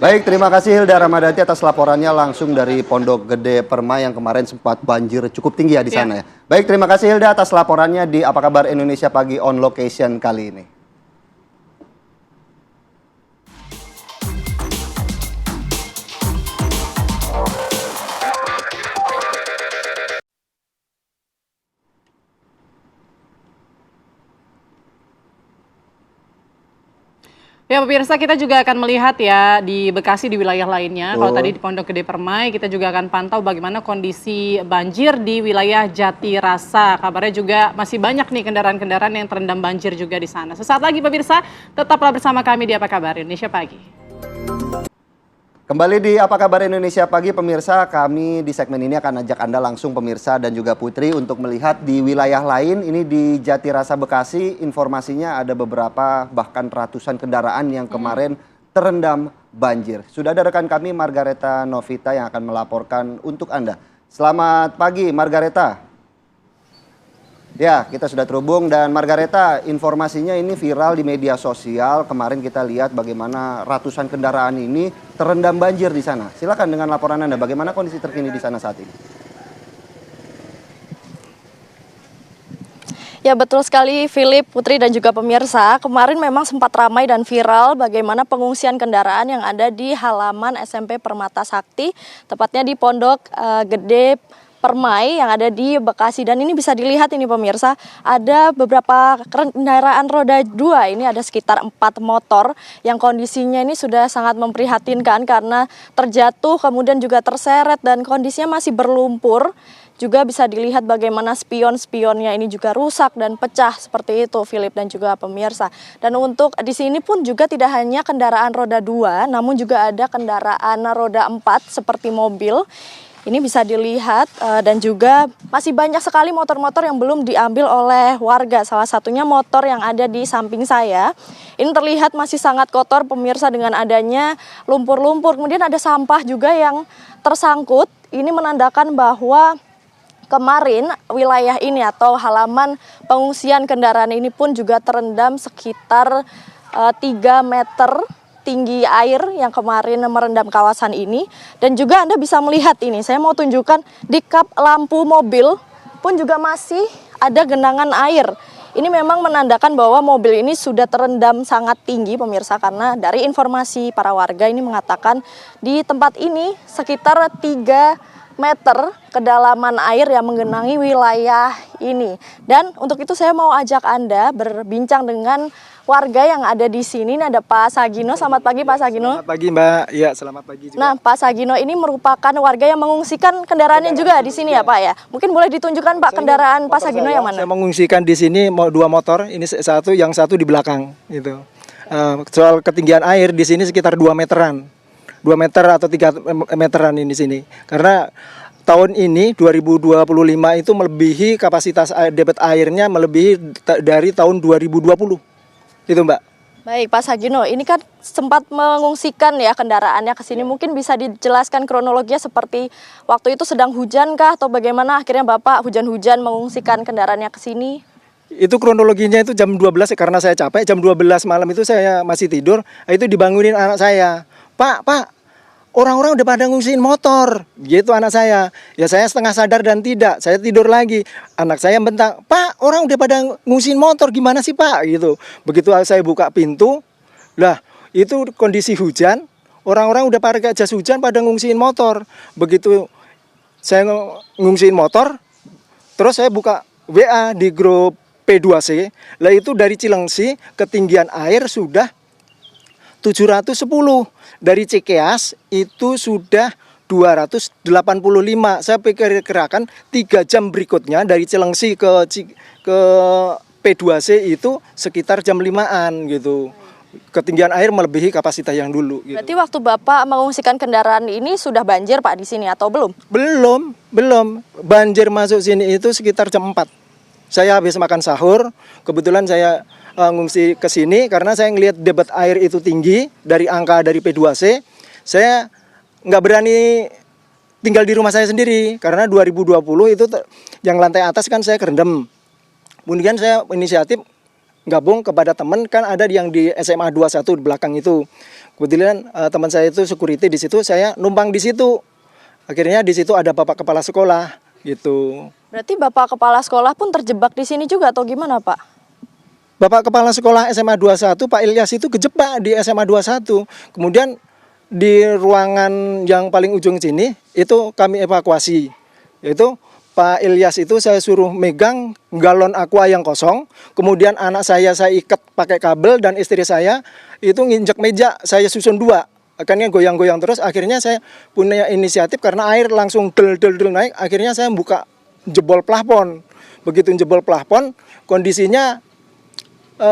Speaker 1: Baik, terima kasih Hilda Ramadhani atas laporannya langsung dari Pondok Gede Permai yang kemarin sempat banjir cukup tinggi ya di sana ya. Baik, terima kasih Hilda atas laporannya di Apa Kabar Indonesia Pagi on location kali ini.
Speaker 2: Ya pemirsa, kita juga akan melihat ya di Bekasi di wilayah lainnya. Kalau tadi di Pondok Gede Permai, kita juga akan pantau bagaimana kondisi banjir di wilayah Jatirasa. Kabarnya juga masih banyak nih kendaraan-kendaraan yang terendam banjir juga di sana. Sesaat lagi pemirsa, tetaplah bersama kami di Apa Kabar Indonesia Pagi.
Speaker 1: Kembali di Apa Kabar Indonesia Pagi, pemirsa, kami di segmen ini akan ajak Anda langsung pemirsa dan juga Putri untuk melihat di wilayah lain. Ini di Jatirasa Bekasi, informasinya ada beberapa bahkan ratusan kendaraan yang kemarin terendam banjir. Sudah ada rekan kami Margareta Novita yang akan melaporkan untuk Anda. Selamat pagi Margareta. Ya, kita sudah terhubung dan Margareta, informasinya ini viral di media sosial. Kemarin kita lihat bagaimana ratusan kendaraan ini terendam banjir di sana. Silakan dengan laporan Anda, bagaimana kondisi terkini di sana saat ini?
Speaker 11: Ya betul sekali Philip, Putri dan juga pemirsa. Kemarin memang sempat ramai dan viral bagaimana pengungsian kendaraan yang ada di halaman SMP Permata Sakti, tepatnya di Pondok Gede Permai yang ada di Bekasi. Dan ini bisa dilihat ini pemirsa, ada beberapa kendaraan roda 2, ini ada sekitar 4 motor yang kondisinya ini sudah sangat memprihatinkan karena terjatuh kemudian juga terseret dan kondisinya masih berlumpur. Juga bisa dilihat bagaimana spion-spionnya ini juga rusak dan pecah seperti itu Philip dan juga pemirsa. Dan untuk di sini pun juga tidak hanya kendaraan roda 2, namun juga ada kendaraan roda 4 seperti mobil. Ini bisa dilihat dan juga masih banyak sekali motor-motor yang belum diambil oleh warga. Salah satunya motor yang ada di samping saya. Ini terlihat masih sangat kotor pemirsa dengan adanya lumpur-lumpur. Kemudian ada sampah juga yang tersangkut. Ini menandakan bahwa kemarin wilayah ini atau halaman pengungsian kendaraan ini pun juga terendam sekitar 3 meter tinggi air yang kemarin merendam kawasan ini. Dan juga Anda bisa melihat ini, saya mau tunjukkan di kap lampu mobil pun juga masih ada genangan air. Ini memang menandakan bahwa mobil ini sudah terendam sangat tinggi pemirsa, karena dari informasi para warga ini mengatakan di tempat ini sekitar 3 meter kedalaman air yang menggenangi wilayah ini. Dan untuk itu saya mau ajak Anda berbincang dengan warga yang ada di sini. Ini ada Pak Sagino. Selamat pagi Pak Sagino.
Speaker 12: Selamat pagi Mbak. Ya, selamat pagi juga.
Speaker 11: Nah, Pak Sagino ini merupakan warga yang mengungsikan kendaraannya juga di sini ya Pak ya. Mungkin boleh ditunjukkan Pak kendaraan Pak Sagino yang mana?
Speaker 12: Saya mengungsikan di sini 2 motor. Ini satu, yang satu di belakang gitu. Soal ketinggian air di sini sekitar 2 meteran. 2 meter atau 3 meteran ini di sini. Karena tahun ini 2025 itu melebihi kapasitas debit airnya melebihi dari tahun 2020. Itu Mbak.
Speaker 11: Baik Pak Sagino, ini kan sempat mengungsikan ya kendaraannya ke sini. Mungkin bisa dijelaskan kronologinya seperti waktu itu sedang hujan kah atau bagaimana akhirnya Bapak hujan-hujan mengungsikan kendaraannya ke sini?
Speaker 12: Itu kronologinya itu jam 12 karena saya capek, jam 12 malam itu saya masih tidur, itu dibangunin anak saya. Pak, orang-orang udah pada ngungsiin motor, gitu anak saya. Ya saya setengah sadar dan tidak, saya tidur lagi. Anak saya bentak, Pak, orang udah pada ngungsiin motor, gimana sih Pak? Gitu. Begitu saya buka pintu, lah itu kondisi hujan, orang-orang udah pada jas hujan pada ngungsiin motor. Begitu saya ngungsiin motor, terus saya buka WA di grup P2C, lah itu dari Cilengsi ketinggian air sudah 710, dari Cikeas itu sudah 285. Saya perkirakan 3 jam berikutnya dari Cilengsi ke P2C itu sekitar jam 5-an gitu. Ketinggian air melebihi kapasitas yang dulu gitu.
Speaker 11: Berarti waktu Bapak mengungsikan kendaraan ini sudah banjir Pak di sini atau belum?
Speaker 12: Belum. Banjir masuk sini itu sekitar jam 4. Saya habis makan sahur, kebetulan saya ngungsi ke sini karena saya ngelihat debit air itu tinggi dari angka dari P2C. Saya nggak berani tinggal di rumah saya sendiri karena 2020 itu yang lantai atas kan saya kerendam. Kemudian saya inisiatif gabung kepada teman, kan ada yang di SMA 21 di belakang itu. Kebetulan teman saya itu security di situ, saya numpang di situ. Akhirnya di situ ada Bapak Kepala Sekolah gitu.
Speaker 11: Berarti Bapak Kepala Sekolah pun terjebak di sini juga atau gimana Pak?
Speaker 12: Bapak Kepala Sekolah SMA 21 Pak Ilyas itu kejebak di SMA 21. Kemudian di ruangan yang paling ujung sini itu kami evakuasi. Yaitu Pak Ilyas itu saya suruh megang galon aqua yang kosong, kemudian anak saya ikat pakai kabel dan istri saya itu nginjek meja, saya susun 2. Akhirnya goyang-goyang terus, akhirnya saya punya inisiatif karena air langsung del naik, akhirnya saya buka jebol plafon. Begitu jebol plafon, kondisinya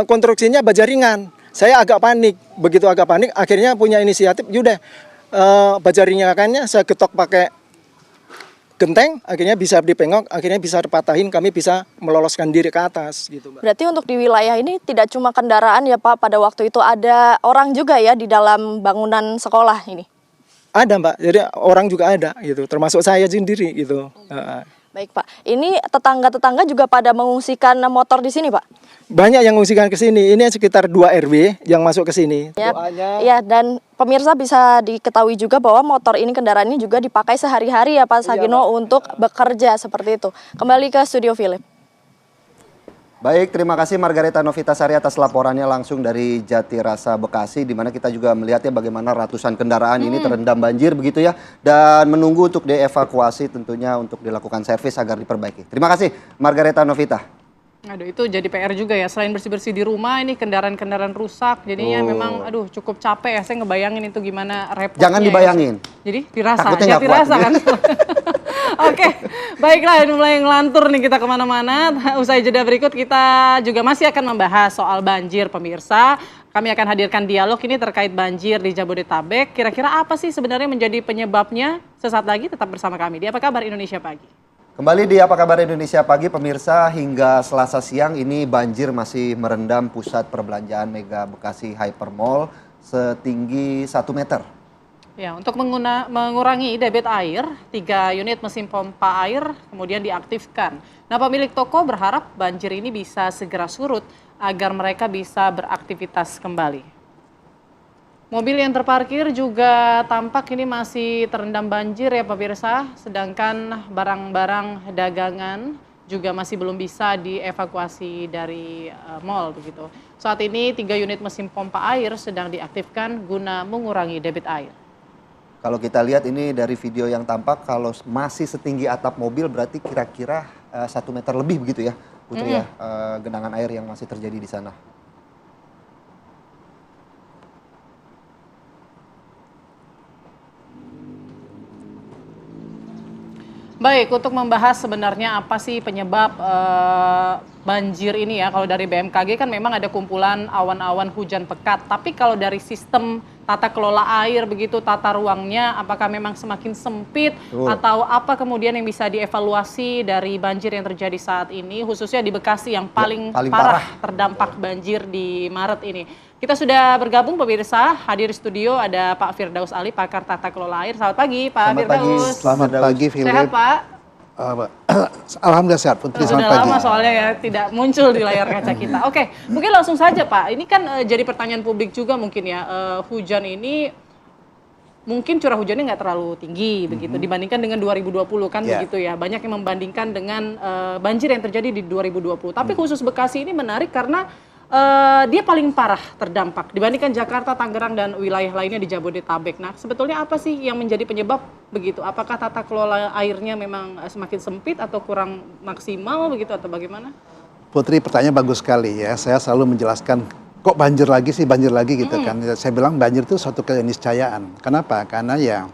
Speaker 12: konstruksinya baja ringan. Saya agak panik, begitu agak panik akhirnya punya inisiatif, yaudah baja ringannya saya getok pakai genteng, akhirnya bisa dipengok, akhirnya bisa dipatahin, kami bisa meloloskan diri ke atas gitu, Mbak.
Speaker 11: Berarti untuk di wilayah ini tidak cuma kendaraan ya Pak, pada waktu itu ada orang juga ya di dalam bangunan sekolah ini?
Speaker 12: Ada Mbak, jadi orang juga ada gitu, termasuk saya sendiri gitu.
Speaker 11: Baik Pak, ini tetangga-tetangga juga pada mengungsikan motor di sini Pak?
Speaker 12: Banyak yang mengungsikan ke sini, ini sekitar 2 RW yang masuk ke sini.
Speaker 11: Ya, dan pemirsa bisa diketahui juga bahwa motor ini, kendaraan ini juga dipakai sehari-hari ya Pak Sagino untuk bekerja seperti itu. Kembali ke studio Philip.
Speaker 1: Baik, terima kasih Margareta Novitasari atas laporannya langsung dari Jatirasa Bekasi, di mana kita juga melihatnya bagaimana ratusan kendaraan ini terendam banjir begitu ya, dan menunggu untuk dievakuasi tentunya untuk dilakukan servis agar diperbaiki. Terima kasih Margareta Novita.
Speaker 2: Aduh, itu jadi PR juga ya, selain bersih-bersih di rumah ini kendaraan-kendaraan rusak, jadinya memang cukup capek ya, saya ngebayangin itu gimana repotnya.
Speaker 1: Jangan dibayangin.
Speaker 2: Ya. Jadi dirasa,
Speaker 1: takutnya
Speaker 2: dirasa kan. Oke, baiklah, mulai ngelantur nih kita kemana-mana. Usai jeda berikut kita juga masih akan membahas soal banjir pemirsa. Kami akan hadirkan dialog ini terkait banjir di Jabodetabek. Kira-kira apa sih sebenarnya menjadi penyebabnya? Sesaat lagi tetap bersama kami di Apa Kabar Indonesia Pagi.
Speaker 1: Kembali di Apa Kabar Indonesia Pagi, pemirsa, hingga Selasa siang ini banjir masih merendam pusat perbelanjaan Mega Bekasi Hypermall setinggi 1 meter.
Speaker 2: Ya, untuk mengurangi debit air, 3 unit mesin pompa air kemudian diaktifkan. Nah, pemilik toko berharap banjir ini bisa segera surut agar mereka bisa beraktivitas kembali. Mobil yang terparkir juga tampak ini masih terendam banjir ya pemirsa, sedangkan barang-barang dagangan juga masih belum bisa dievakuasi dari mal begitu. Saat ini 3 unit mesin pompa air sedang diaktifkan guna mengurangi debit air.
Speaker 1: Kalau kita lihat ini dari video yang tampak, kalau masih setinggi atap mobil berarti kira-kira 1 meter lebih begitu ya Putri ya, genangan air yang masih terjadi di sana.
Speaker 2: Baik, untuk membahas sebenarnya apa sih penyebab banjir ini ya, kalau dari BMKG kan memang ada kumpulan awan-awan hujan pekat, tapi kalau dari sistem tata kelola air begitu, tata ruangnya apakah memang semakin sempit atau apa kemudian yang bisa dievaluasi dari banjir yang terjadi saat ini, khususnya di Bekasi yang paling parah terdampak banjir di Maret ini. Kita sudah bergabung pemirsa, hadir di studio ada Pak Firdaus Ali, pakar tata kelola air. Selamat pagi Pak Firdaus.
Speaker 13: Selamat pagi Philip.
Speaker 2: Sehat Pak?
Speaker 13: Alhamdulillah sehat Putri, selamat pagi.
Speaker 2: Sudah lama soalnya ya tidak muncul di layar kaca kita. Oke, mungkin langsung saja Pak, ini kan jadi pertanyaan publik juga mungkin ya, hujan ini mungkin curah hujannya nggak terlalu tinggi begitu dibandingkan dengan 2020 kan begitu ya. Banyak yang membandingkan dengan banjir yang terjadi di 2020. Tapi khusus Bekasi ini menarik karena dia paling parah terdampak dibandingkan Jakarta, Tangerang, dan wilayah lainnya di Jabodetabek. Nah, sebetulnya apa sih yang menjadi penyebab begitu? Apakah tata kelola airnya memang semakin sempit atau kurang maksimal begitu atau bagaimana?
Speaker 13: Putri, pertanyaan bagus sekali ya. Saya selalu menjelaskan, kok banjir lagi gitu kan. Saya bilang banjir itu suatu keniscayaan. Kenapa? Karena ya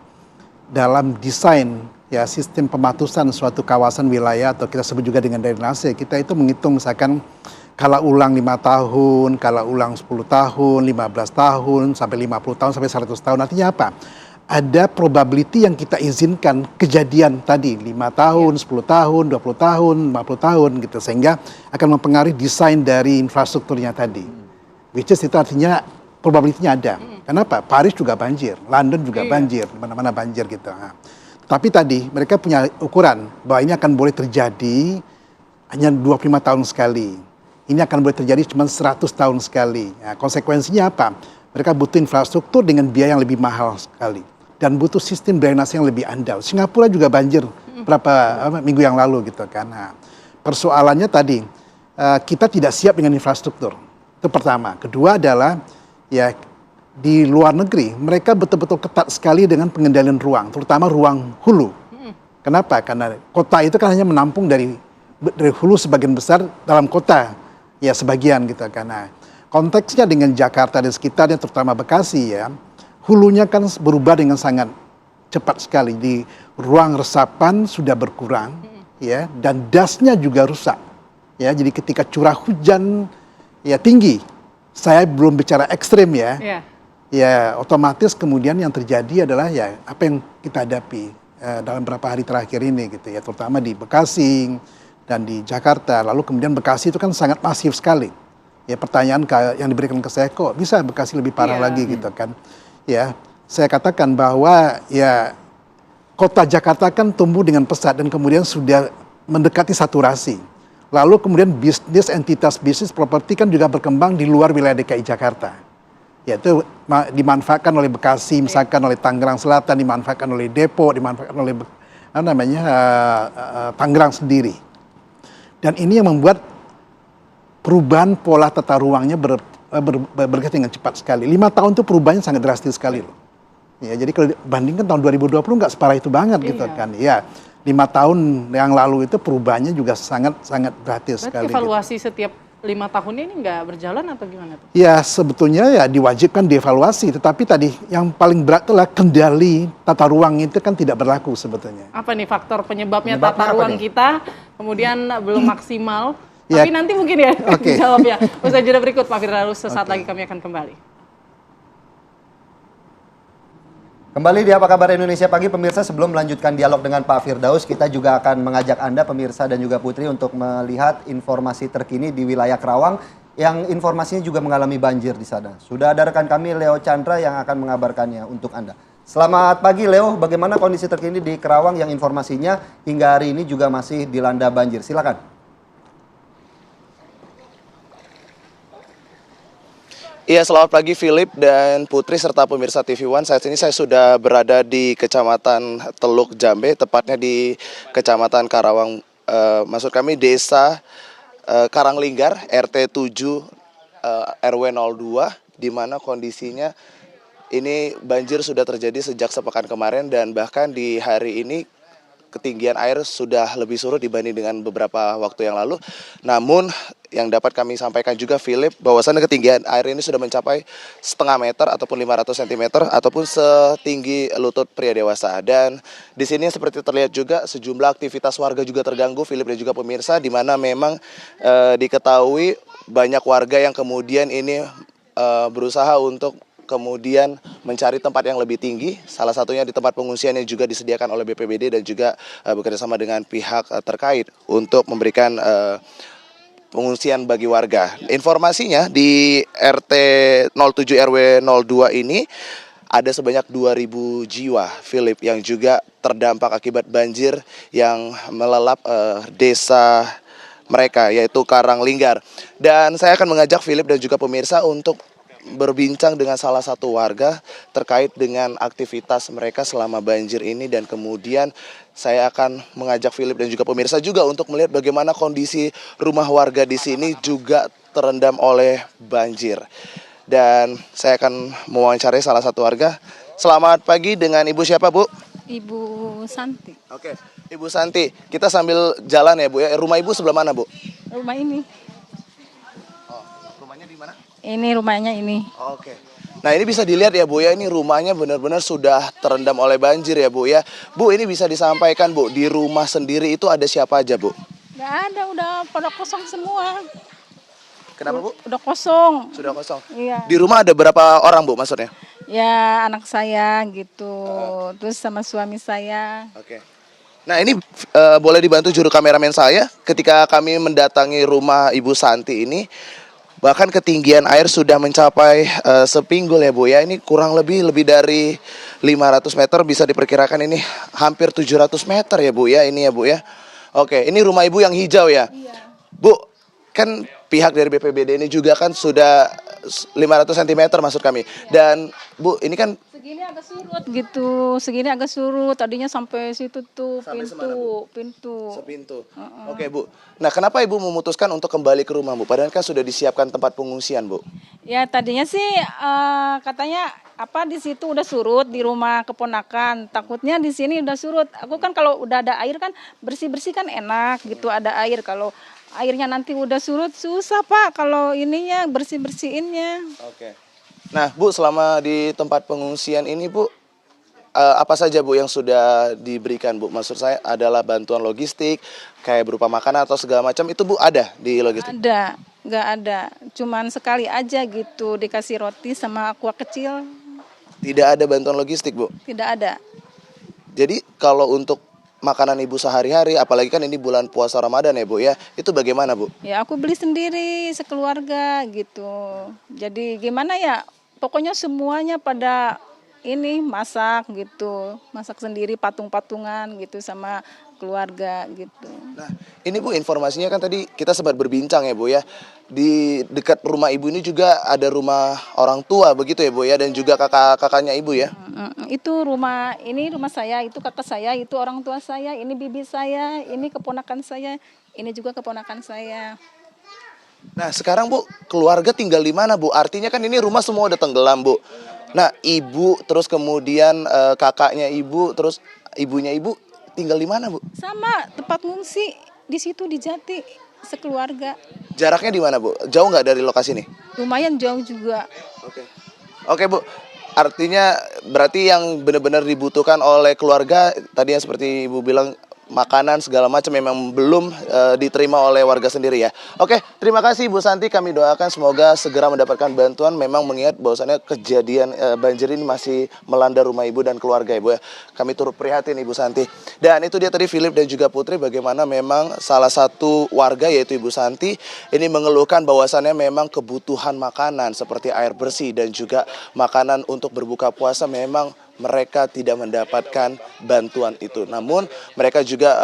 Speaker 13: dalam desain ya sistem pematusan suatu kawasan wilayah atau kita sebut juga dengan drainase, kita itu menghitung misalkan kala ulang 5 tahun, kala ulang 10 tahun, 15 tahun, sampai 50 tahun, sampai 100 tahun. Artinya apa? Ada probability yang kita izinkan kejadian tadi 5 tahun, 10 tahun, 20 tahun, 50 tahun gitu, sehingga akan mempengaruhi desain dari infrastrukturnya tadi. Which is itu artinya probability-nya ada. Kenapa? Paris juga banjir, London juga banjir, mana-mana banjir gitu. Nah, tapi tadi mereka punya ukuran bahwa ini akan boleh terjadi hanya 25 tahun sekali. Ini akan boleh terjadi cuma 100 tahun sekali. Nah, konsekuensinya apa? Mereka butuh infrastruktur dengan biaya yang lebih mahal sekali. Dan butuh sistem drainase yang lebih andal. Singapura juga banjir beberapa minggu yang lalu gitu kan. Nah, persoalannya tadi, kita tidak siap dengan infrastruktur. Itu pertama. Kedua adalah, ya di luar negeri, mereka betul-betul ketat sekali dengan pengendalian ruang, terutama ruang hulu. Kenapa? Karena kota itu kan hanya menampung dari hulu sebagian besar dalam kota, ya sebagian gitu kan. Nah, konteksnya dengan Jakarta dan sekitarnya, terutama Bekasi ya, hulunya kan berubah dengan sangat cepat sekali. Di ruang resapan sudah berkurang, ya, dan dasnya juga rusak. Ya, jadi ketika curah hujan ya tinggi, saya belum bicara ekstrim ya, ya otomatis kemudian yang terjadi adalah ya apa yang kita hadapi dalam beberapa hari terakhir ini gitu ya, terutama di Bekasi dan di Jakarta. Lalu kemudian Bekasi itu kan sangat masif sekali. Ya pertanyaan yang diberikan ke saya, kok bisa Bekasi lebih parah lagi gitu kan. Ya, saya katakan bahwa ya kota Jakarta kan tumbuh dengan pesat dan kemudian sudah mendekati saturasi. Lalu kemudian entitas bisnis properti kan juga berkembang di luar wilayah DKI Jakarta. Yaitu dimanfaatkan oleh Bekasi, misalkan oleh Tangerang Selatan, dimanfaatkan oleh Depok, dimanfaatkan oleh Tangerang sendiri. Dan ini yang membuat perubahan pola tata ruangnya bergerak dengan cepat sekali. 5 tahun itu perubahannya sangat drastis sekali loh. Ya, jadi kalau dibandingkan tahun 2020 nggak separah itu banget gitu kan. Ya, 5 tahun yang lalu itu perubahannya juga sangat drastis sekali.
Speaker 2: Evaluasi gitu. Setiap 5 tahun ini nggak berjalan atau gimana tuh?
Speaker 13: Ya sebetulnya ya diwajibkan dievaluasi, tetapi tadi yang paling berat adalah kendali tata ruang itu kan tidak berlaku sebetulnya.
Speaker 2: Apa nih faktor penyebabnya tata ruang kita kemudian belum maksimal?
Speaker 13: Ya.
Speaker 2: Tapi nanti mungkin ya dijawab ya. Usai jeda berikut Pak Firdaus, sesaat lagi kami akan kembali.
Speaker 1: Kembali di Apa Kabar Indonesia Pagi, pemirsa. Sebelum melanjutkan dialog dengan Pak Firdaus, kita juga akan mengajak Anda pemirsa dan juga Putri untuk melihat informasi terkini di wilayah Kerawang yang informasinya juga mengalami banjir di sana. Sudah ada rekan kami Leo Chandra yang akan mengabarkannya untuk Anda. Selamat pagi Leo, bagaimana kondisi terkini di Kerawang yang informasinya hingga hari ini juga masih dilanda banjir? Silakan.
Speaker 14: Iya, selamat pagi Philip dan Putri serta pemirsa TV One. Saat ini saya sudah berada di Kecamatan Teluk Jambe, tepatnya di Kecamatan Karawang, maksud kami Desa Karanglinggar, RT 7 RW 02, di mana kondisinya ini banjir sudah terjadi sejak sepekan kemarin dan bahkan di hari ini ketinggian air sudah lebih surut dibanding dengan beberapa waktu yang lalu. Namun yang dapat kami sampaikan juga Philip, bahwasannya ketinggian air ini sudah mencapai setengah meter ataupun 500 cm ataupun setinggi lutut pria dewasa. Dan di sini seperti terlihat juga sejumlah aktivitas warga juga terganggu Philip dan juga pemirsa, di mana memang diketahui banyak warga yang kemudian ini berusaha untuk kemudian mencari tempat yang lebih tinggi, salah satunya di tempat pengungsian yang juga disediakan oleh BPBD dan juga bekerjasama dengan pihak terkait untuk memberikan pengungsian bagi warga. Informasinya di RT 07 RW 02 ini ada sebanyak 2.000 jiwa, Philip, yang juga terdampak akibat banjir yang melalap desa mereka, yaitu Karanglinggar. Dan saya akan mengajak Philip dan juga pemirsa untuk berbincang dengan salah satu warga terkait dengan aktivitas mereka selama banjir ini, dan kemudian saya akan mengajak Philip dan juga pemirsa juga untuk melihat bagaimana kondisi rumah warga di sini juga terendam oleh banjir. Dan saya akan mewawancarai salah satu warga. Selamat pagi, dengan Ibu siapa, Bu?
Speaker 15: Ibu Santi.
Speaker 14: Oke, Ibu Santi, kita sambil jalan ya, Bu ya. Rumah Ibu sebelah mana, Bu?
Speaker 15: Rumah ini.
Speaker 14: Rumahnya di mana?
Speaker 15: Ini rumahnya ini.
Speaker 14: Oke. Nah, ini bisa dilihat ya, Bu ya, ini rumahnya benar-benar sudah terendam oleh banjir ya, Bu ya. Bu, ini bisa disampaikan, Bu, di rumah sendiri itu ada siapa aja, Bu?
Speaker 15: Nggak ada, udah pada kosong semua.
Speaker 14: Kenapa, Bu?
Speaker 15: Udah kosong.
Speaker 14: Sudah kosong.
Speaker 15: Iya.
Speaker 14: Di rumah ada berapa orang, Bu, maksudnya?
Speaker 15: Ya, anak saya gitu. Terus sama suami saya.
Speaker 14: Oke. Nah, ini boleh dibantu juru kameramen saya ketika kami mendatangi rumah Ibu Santi ini. Bahkan ketinggian air sudah mencapai sepinggul ya, Bu ya. Ini kurang lebih dari 500 meter, bisa diperkirakan ini hampir 700 meter ya, Bu ya. Ini ya, Bu ya. Oke, ini rumah Ibu yang hijau ya. Iya. Bu, kan pihak dari BPBD ini juga kan sudah 500 cm maksud kami. Dan Bu, ini kan
Speaker 15: Segini agak surut gitu, segini agak surut. Tadinya sampai situ tuh,
Speaker 14: sampai
Speaker 15: pintu.
Speaker 14: Sepintu. Oke, Bu. Nah, kenapa Ibu memutuskan untuk kembali ke rumah, Bu? Padahal kan sudah disiapkan tempat pengungsian, Bu.
Speaker 15: Ya, tadinya sih katanya di situ udah surut di rumah keponakan. Takutnya di sini udah surut. Aku kan kalau udah ada air kan bersih-bersih kan enak gitu, ada air. Kalau airnya nanti udah surut susah, Pak, kalau ininya bersih-bersihinnya.
Speaker 14: Oke. Nah, Bu, selama di tempat pengungsian ini, Bu, apa saja, Bu, yang sudah diberikan, Bu? Maksud saya adalah bantuan logistik, kayak berupa makanan atau segala macam, itu, Bu, ada di logistik?
Speaker 15: Ada, nggak ada. Cuman sekali aja gitu dikasih roti sama aqua kecil.
Speaker 14: Tidak ada bantuan logistik, Bu?
Speaker 15: Tidak ada.
Speaker 14: Jadi kalau untuk makanan Ibu sehari-hari, apalagi kan ini bulan puasa Ramadan ya, Bu ya, itu bagaimana, Bu?
Speaker 15: Ya aku beli sendiri sekeluarga gitu. Jadi gimana ya, pokoknya semuanya pada ini masak gitu, masak sendiri patung-patungan gitu sama keluarga gitu.
Speaker 14: Nah, ini Bu, informasinya kan tadi kita sempat berbincang ya, Bu ya. Di dekat rumah Ibu ini juga ada rumah orang tua begitu ya, Bu ya, dan juga kakak-kakaknya Ibu ya.
Speaker 15: Itu rumah saya, itu kakak saya, itu orang tua saya, ini bibi saya, ini keponakan saya, ini juga keponakan saya.
Speaker 14: Nah, sekarang, Bu, keluarga tinggal di mana, Bu? Artinya kan ini rumah semua udah tenggelam, Bu. Nah, Ibu, terus kemudian kakaknya Ibu, terus ibunya Ibu tinggal di mana, Bu?
Speaker 15: Sama, tempat ngungsi di situ di Jati, sekeluarga.
Speaker 14: Jaraknya di mana, Bu? Jauh nggak dari lokasi ini?
Speaker 15: Lumayan jauh juga.
Speaker 14: Oke, Bu. Artinya berarti yang benar-benar dibutuhkan oleh keluarga tadi yang seperti Ibu bilang, makanan segala macam memang belum diterima oleh warga sendiri ya. Oke, terima kasih Bu Santi, kami doakan semoga segera mendapatkan bantuan. Memang mengingat bahwasannya kejadian banjir ini masih melanda rumah Ibu dan keluarga Ibu ya. Kami turut prihatin Ibu Santi. Dan itu dia tadi Philip dan juga Putri, bagaimana memang salah satu warga yaitu Ibu Santi ini mengeluhkan bahwasannya memang kebutuhan makanan seperti air bersih dan juga makanan untuk berbuka puasa memang mereka tidak mendapatkan bantuan itu. Namun mereka juga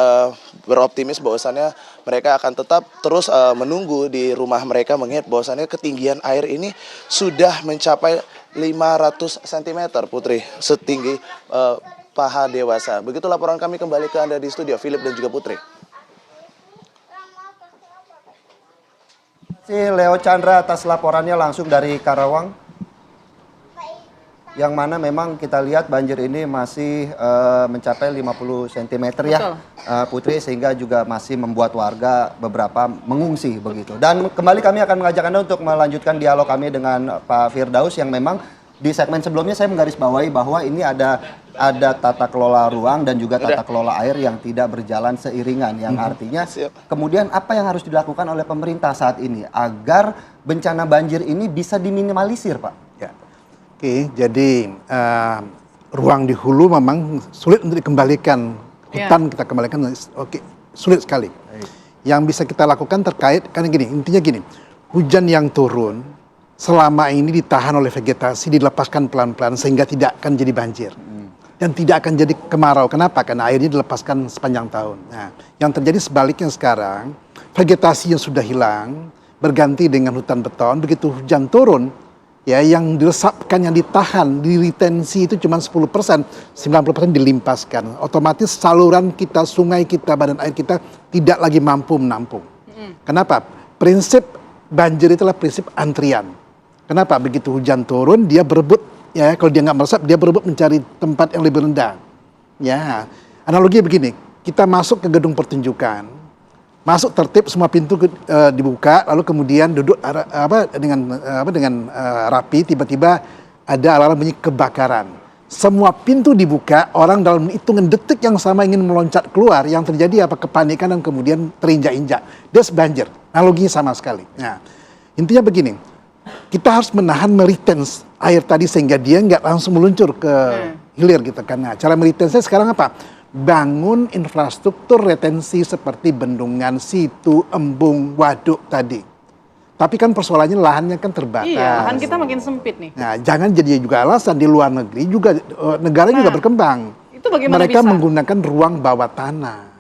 Speaker 14: beroptimis bahwasannya mereka akan tetap terus menunggu di rumah mereka, mengingat bahwasannya ketinggian air ini sudah mencapai 500 cm, Putri, setinggi paha dewasa. Begitu laporan kami, kembali ke Anda di studio, Philip dan juga Putri.
Speaker 1: Terima kasih Leo Chandra atas laporannya langsung dari Karawang. Yang mana memang kita lihat banjir ini masih mencapai 50 cm ya, Putri, sehingga juga masih membuat warga beberapa mengungsi begitu. Dan kembali kami akan mengajak Anda untuk melanjutkan dialog kami dengan Pak Firdaus, yang memang di segmen sebelumnya saya menggarisbawahi bahwa ini ada tata kelola ruang dan juga tata kelola air yang tidak berjalan seiringan, yang artinya kemudian apa yang harus dilakukan oleh pemerintah saat ini agar bencana banjir ini bisa diminimalisir, Pak?
Speaker 13: Oke, jadi ruang di hulu memang sulit untuk dikembalikan. Hutan kita kembalikan, sulit sekali. Yang bisa kita lakukan terkait, karena gini, intinya gini, hujan yang turun selama ini ditahan oleh vegetasi, dilepaskan pelan-pelan sehingga tidak akan jadi banjir. Dan tidak akan jadi kemarau. Kenapa? Karena airnya dilepaskan sepanjang tahun. Nah, yang terjadi sebaliknya sekarang, vegetasi yang sudah hilang berganti dengan hutan beton. Begitu hujan turun, Ya, yang diresapkan, yang ditahan, diretensi itu cuma 10%, 90% dilimpaskan. Otomatis saluran kita, sungai kita, badan air kita tidak lagi mampu menampung. Kenapa? Prinsip banjir itulah prinsip antrian. Kenapa? Begitu hujan turun, dia berebut, ya kalau dia nggak meresap, dia berebut mencari tempat yang lebih rendah. Ya, analogi begini, kita masuk ke gedung pertunjukan, masuk tertib, semua pintu dibuka, lalu kemudian duduk dengan rapi, tiba-tiba ada alarm bunyi kebakaran. Semua pintu dibuka, orang dalam hitungan detik yang sama ingin meloncat keluar, yang terjadi apa? Kepanikan dan kemudian terinjak-injak. That's banjir. Analoginya sama sekali. Nah, intinya begini, kita harus menahan meritens air tadi sehingga dia nggak langsung meluncur ke hilir gitu kan. Nah, cara meritensnya sekarang apa? Bangun infrastruktur retensi seperti bendungan, situ, embung, waduk tadi. Tapi kan persoalannya lahannya kan terbatas.
Speaker 2: Iya, lahan kita makin sempit nih.
Speaker 13: Nah, jangan jadi juga alasan di luar negeri juga negara juga berkembang.
Speaker 2: Itu bagaimana
Speaker 13: Mereka
Speaker 2: bisa?
Speaker 13: menggunakan ruang bawah tanah.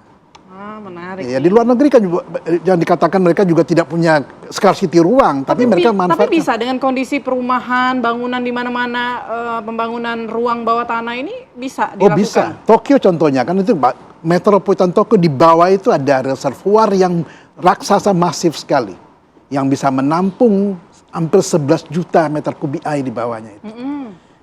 Speaker 2: Menarik.
Speaker 13: Ya, di luar negeri kan juga, jangan dikatakan mereka juga tidak punya scarcity ruang, tapi mereka manfaatkan.
Speaker 2: Tapi bisa dengan kondisi perumahan, bangunan di mana-mana, pembangunan ruang bawah tanah ini bisa dilakukan.
Speaker 13: Oh bisa. Tokyo contohnya kan itu metropolitan Tokyo, di bawah itu ada reservoir yang raksasa masif sekali, yang bisa menampung hampir 11 juta meter kubik air di bawahnya itu.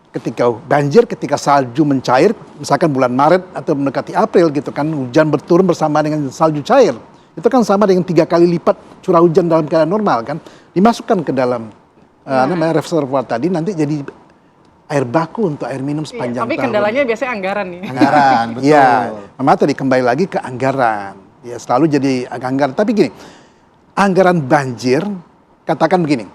Speaker 13: Ketika banjir, ketika salju mencair, misalkan bulan Maret atau mendekati April gitu kan, hujan berturun bersama dengan salju cair. Itu kan sama dengan 3 kali lipat curah hujan dalam keadaan normal kan. Dimasukkan ke dalam reservoir tadi, nanti jadi air baku untuk air minum sepanjang
Speaker 2: tapi
Speaker 13: tahun.
Speaker 2: kendalanya biasanya anggaran nih.
Speaker 1: Anggaran, betul.
Speaker 13: Iya, memang tadi kembali lagi ke anggaran. Ya selalu jadi anggaran. Tapi gini, anggaran banjir, katakan begini,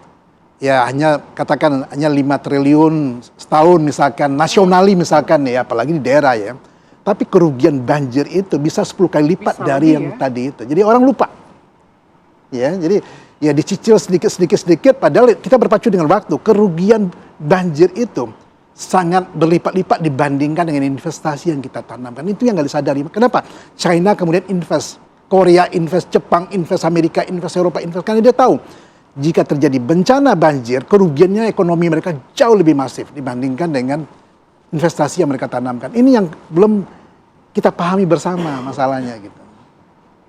Speaker 13: ya katakan hanya 5 triliun setahun misalkan, nasionali misalkan ya, apalagi di daerah ya. Tapi kerugian banjir itu bisa 10 kali lipat dari yang tadi itu. Jadi orang lupa. Ya, jadi ya dicicil sedikit, padahal kita berpacu dengan waktu. Kerugian banjir itu sangat berlipat-lipat dibandingkan dengan investasi yang kita tanamkan. Itu yang nggak disadari. Kenapa? China kemudian invest, Korea invest, Jepang invest, Amerika invest, Eropa invest. Karena dia tahu jika terjadi bencana banjir, kerugiannya ekonomi mereka jauh lebih masif dibandingkan dengan investasi yang mereka tanamkan. Ini yang belum kita pahami bersama masalahnya gitu.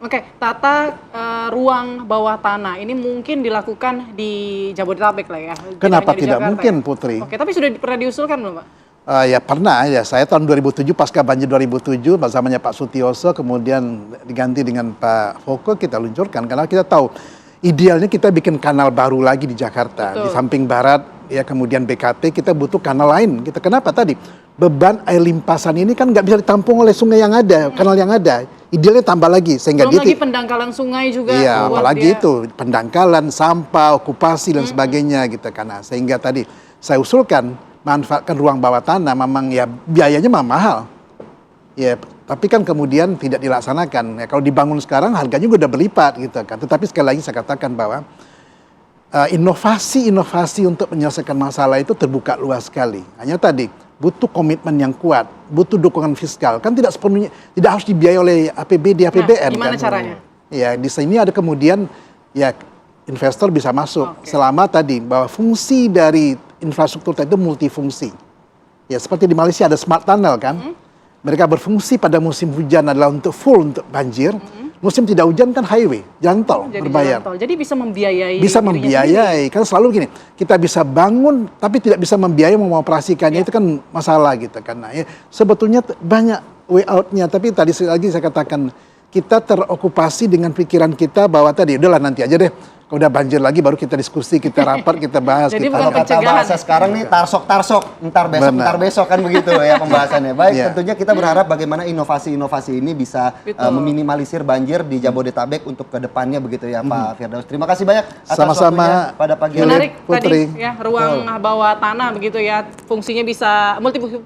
Speaker 2: Oke, tata ruang bawah tanah ini mungkin dilakukan di Jabodetabek lah ya.
Speaker 13: Kenapa
Speaker 2: hanya di
Speaker 13: tidak
Speaker 2: Jakarta
Speaker 13: mungkin,
Speaker 2: ya?
Speaker 13: Putri?
Speaker 2: Oke, tapi sudah pernah diusulkan belum, Pak?
Speaker 13: Ya pernah ya, saya tahun 2007 pasca banjir 2007 bersamanya Pak Sutioso, kemudian diganti dengan Pak Foko, kita luncurkan karena kita tahu idealnya kita bikin kanal baru lagi di Jakarta.
Speaker 2: Betul.
Speaker 13: Di samping barat ya, kemudian BKT, kita butuh kanal lain. Kita kenapa tadi beban air limpasan ini kan nggak bisa ditampung oleh sungai yang ada, kanal yang ada. Idealnya tambah lagi sehingga
Speaker 2: Belum lagi pendangkalan sungai juga.
Speaker 13: Iya,
Speaker 2: buat
Speaker 13: apalagi
Speaker 2: dia.
Speaker 13: itu pendangkalan, sampah, okupasi dan sebagainya gitu karena sehingga tadi saya usulkan manfaatkan ruang bawah tanah, memang ya biayanya memang mahal. Ya, tapi kan kemudian tidak dilaksanakan. Ya, kalau dibangun sekarang harganya juga udah berlipat gitu kan. Tetapi sekali lagi saya katakan bahwa inovasi untuk menyelesaikan masalah itu terbuka luas sekali. Hanya tadi butuh komitmen yang kuat, butuh dukungan fiskal. Kan tidak sepenuhnya, tidak harus dibiayai oleh APBD, APBN.
Speaker 2: Gimana
Speaker 13: kan?
Speaker 2: caranya?
Speaker 13: Ya, di sini ada kemudian ya investor bisa masuk selama tadi bahwa fungsi dari infrastruktur itu multifungsi. Ya, seperti di Malaysia ada smart tunnel kan. Mereka berfungsi pada musim hujan adalah untuk banjir. Musim tidak hujan kan highway, jalan tol berbayar.
Speaker 2: Jalan tol. Jadi bisa membiayai.
Speaker 13: Bisa
Speaker 2: dirinya
Speaker 13: membiayai, kan selalu gini, kita bisa bangun tapi tidak bisa membiayai mengoperasikannya, itu kan masalah gitu kan. Nah, ya, sebetulnya banyak way out-nya, tapi tadi lagi saya katakan kita terokupasi dengan pikiran kita bahwa tadi udahlah nanti aja deh. Kalau udah banjir lagi baru kita diskusi, kita rapat, kita bahas.
Speaker 2: Jadi
Speaker 13: kita
Speaker 2: bukan
Speaker 1: Kata bahasa sekarang nih tarsok-tarsok, ntar besok kan begitu ya pembahasannya. Baik,
Speaker 13: Iya.
Speaker 1: tentunya kita berharap bagaimana inovasi-inovasi ini bisa meminimalisir banjir di Jabodetabek untuk kedepannya begitu ya Pak Firdaus. Terima kasih banyak atas
Speaker 13: Sama-sama,
Speaker 1: waktunya pada pagi ini.
Speaker 2: Menarik
Speaker 13: Putri.
Speaker 2: tadi ya, ruang bawah tanah begitu ya, fungsinya bisa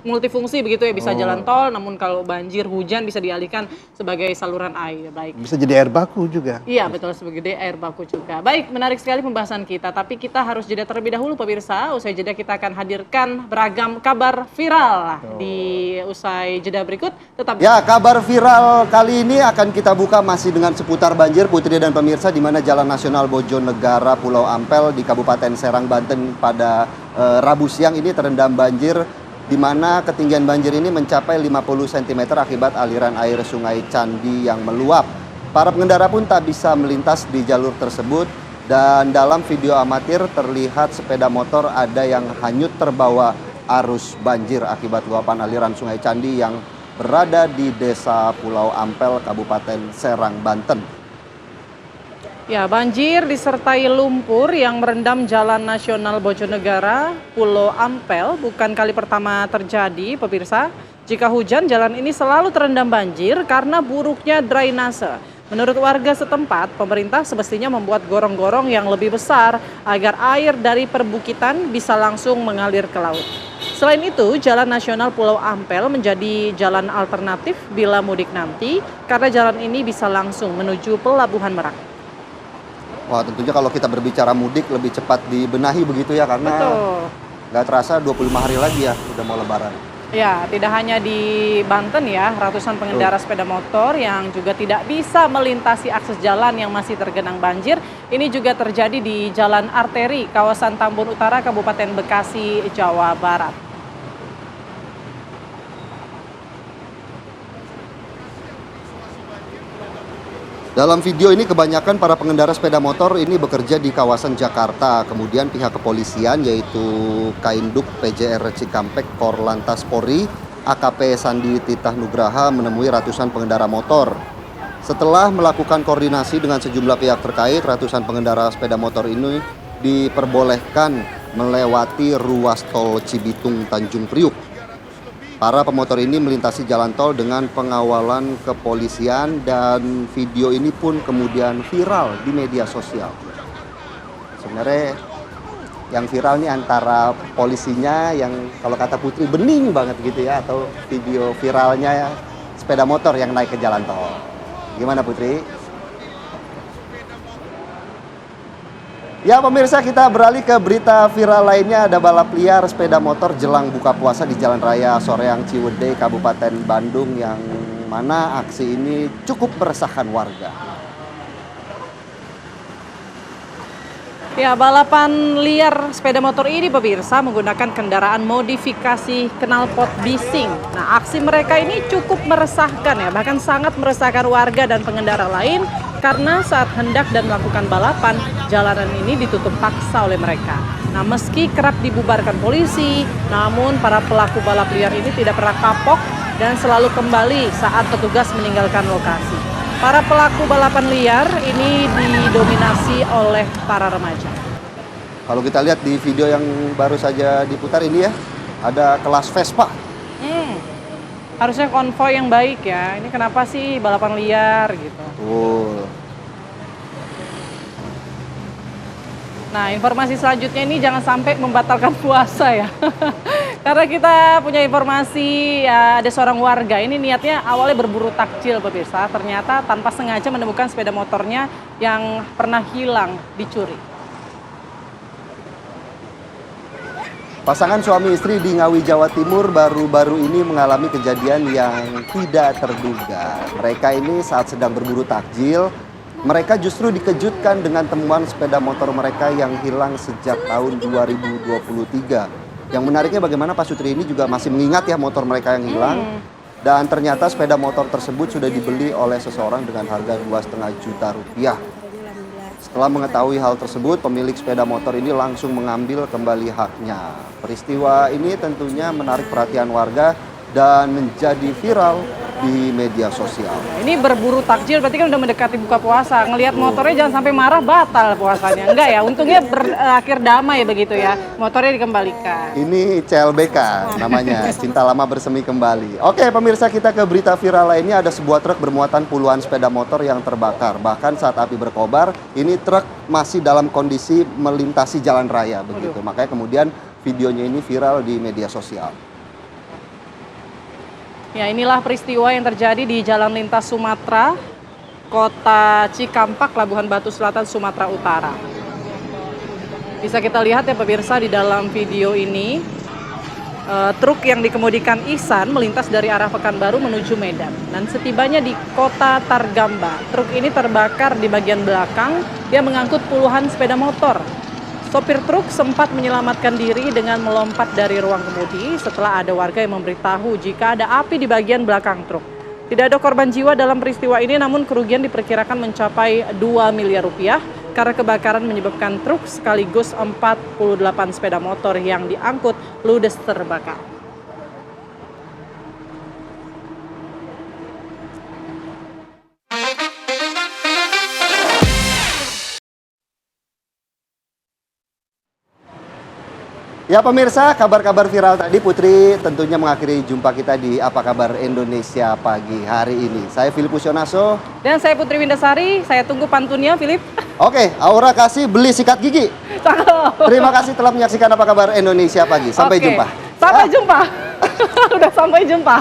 Speaker 2: multifungsi begitu ya, bisa jalan tol, namun kalau banjir hujan bisa dialihkan sebagai saluran air. Baik.
Speaker 13: Bisa jadi air baku juga.
Speaker 2: Iya betul, sebagai air baku juga. Baik. Baik, menarik sekali pembahasan kita, tapi kita harus jeda terlebih dahulu pemirsa. Usai jeda kita akan hadirkan beragam kabar viral di usai jeda berikut. Tetap
Speaker 1: Ya, kabar viral kali ini akan kita buka masih dengan seputar banjir, Putri dan pemirsa, di mana Jalan Nasional Bojonegara Pulau Ampel di Kabupaten Serang, Banten pada Rabu siang ini terendam banjir, di mana ketinggian banjir ini mencapai 50 cm akibat aliran air Sungai Candi yang meluap. Para pengendara pun tak bisa melintas di jalur tersebut, dan dalam video amatir terlihat sepeda motor ada yang hanyut terbawa arus banjir akibat luapan aliran Sungai Candi yang berada di Desa Pulau Ampel, Kabupaten Serang, Banten.
Speaker 2: Ya, banjir disertai lumpur yang merendam Jalan Nasional Bojonegara Pulau Ampel bukan kali pertama terjadi, pemirsa. Jika hujan, jalan ini selalu terendam banjir karena buruknya drainase. Menurut warga setempat, pemerintah semestinya membuat gorong-gorong yang lebih besar agar air dari perbukitan bisa langsung mengalir ke laut. Selain itu, Jalan Nasional Pulau Ampel menjadi jalan alternatif bila mudik nanti karena jalan ini bisa langsung menuju Pelabuhan Merak.
Speaker 1: Wah, tentunya kalau kita berbicara mudik lebih cepat dibenahi begitu ya, karena nggak terasa 25 hari lagi ya udah mau lebaran.
Speaker 2: Ya, tidak hanya di Banten ya, ratusan pengendara sepeda motor yang juga tidak bisa melintasi akses jalan yang masih tergenang banjir. Ini juga terjadi di Jalan Arteri, kawasan Tambun Utara, Kabupaten Bekasi, Jawa Barat.
Speaker 1: Dalam video ini kebanyakan para pengendara sepeda motor ini bekerja di kawasan Jakarta. Kemudian pihak kepolisian yaitu Kainduk PJR Cikampek Korlantas Polri AKP Sandi Titah Nugraha menemui ratusan pengendara motor. Setelah melakukan koordinasi dengan sejumlah pihak terkait, ratusan pengendara sepeda motor ini diperbolehkan melewati ruas tol Cibitung Tanjung Priuk. Para pemotor ini melintasi jalan tol dengan pengawalan kepolisian, dan video ini pun kemudian viral di media sosial. Sebenarnya yang viral ini antara polisinya yang kalau kata Putri bening banget gitu ya, atau video viralnya sepeda motor yang naik ke jalan tol. Gimana Putri? Ya pemirsa, kita beralih ke berita viral lainnya. Ada balap liar sepeda motor jelang buka puasa di Jalan Raya Soreang Ciwidey, Kabupaten Bandung, yang mana aksi ini cukup meresahkan warga.
Speaker 2: Ya, balapan liar sepeda motor ini pemirsa menggunakan kendaraan modifikasi knalpot bising. Nah, aksi mereka ini cukup meresahkan ya, bahkan sangat meresahkan warga dan pengendara lain karena saat hendak dan melakukan balapan, jalanan ini ditutup paksa oleh mereka. Nah, meski kerap dibubarkan polisi, namun para pelaku balap liar ini tidak pernah kapok dan selalu kembali saat petugas meninggalkan lokasi. Para pelaku balapan liar ini didominasi oleh para remaja.
Speaker 1: Kalau kita lihat di video yang baru saja diputar ini ya, ada kelas Vespa.
Speaker 2: Harusnya konvoy yang baik ya. Ini kenapa sih balapan liar gitu. Nah, informasi selanjutnya ini jangan sampai membatalkan puasa ya. Karena kita punya informasi ya, ada seorang warga ini niatnya awalnya berburu takjil pemirsa. Ternyata tanpa sengaja menemukan sepeda motornya yang pernah hilang, dicuri.
Speaker 1: Pasangan suami istri di Ngawi, Jawa Timur baru-baru ini mengalami kejadian yang tidak terduga. Mereka ini saat sedang berburu takjil, mereka justru dikejutkan dengan temuan sepeda motor mereka yang hilang sejak tahun 2023. Yang menariknya bagaimana Pak Sutri ini juga masih mengingat ya motor mereka yang hilang. Dan ternyata sepeda motor tersebut sudah dibeli oleh seseorang dengan harga 2,5 juta rupiah. Setelah mengetahui hal tersebut, pemilik sepeda motor ini langsung mengambil kembali haknya. Peristiwa ini tentunya menarik perhatian warga dan menjadi viral di media sosial.
Speaker 2: Ini berburu takjil berarti kan udah mendekati buka puasa. Ngelihat motornya jangan sampai marah, batal puasanya. Enggak ya, untungnya berakhir damai begitu ya. Motornya dikembalikan.
Speaker 1: Ini CLBK namanya, Cinta Lama Bersemi Kembali. Oke pemirsa, kita ke berita viral lainnya. Ada sebuah truk bermuatan puluhan sepeda motor yang terbakar. Bahkan saat api berkobar, ini truk masih dalam kondisi melintasi jalan raya begitu. Makanya kemudian videonya ini viral di media sosial.
Speaker 2: Ya, inilah peristiwa yang terjadi di Jalan Lintas Sumatera Kota Cikampak, Labuhan Batu Selatan, Sumatera Utara. Bisa kita lihat ya pemirsa di dalam video ini, truk yang dikemudikan Ihsan melintas dari arah Pekanbaru menuju Medan. Dan setibanya di kota Targamba, truk ini terbakar di bagian belakang yang mengangkut puluhan sepeda motor. Sopir truk sempat menyelamatkan diri dengan melompat dari ruang kemudi setelah ada warga yang memberitahu jika ada api di bagian belakang truk. Tidak ada korban jiwa dalam peristiwa ini, namun kerugian diperkirakan mencapai 2 miliar rupiah karena kebakaran menyebabkan truk sekaligus 48 sepeda motor yang diangkut ludes terbakar.
Speaker 1: Ya pemirsa, kabar-kabar viral tadi Putri tentunya mengakhiri jumpa kita di Apa Kabar Indonesia pagi hari ini. Saya Filipus Yonaso.
Speaker 2: Dan saya Putri Windasari, saya tunggu pantunnya, Filip.
Speaker 1: Oke, Aura kasih beli sikat gigi. Terima kasih telah menyaksikan Apa Kabar Indonesia pagi. Sampai jumpa.
Speaker 2: Sampai jumpa. Udah sampai jumpa.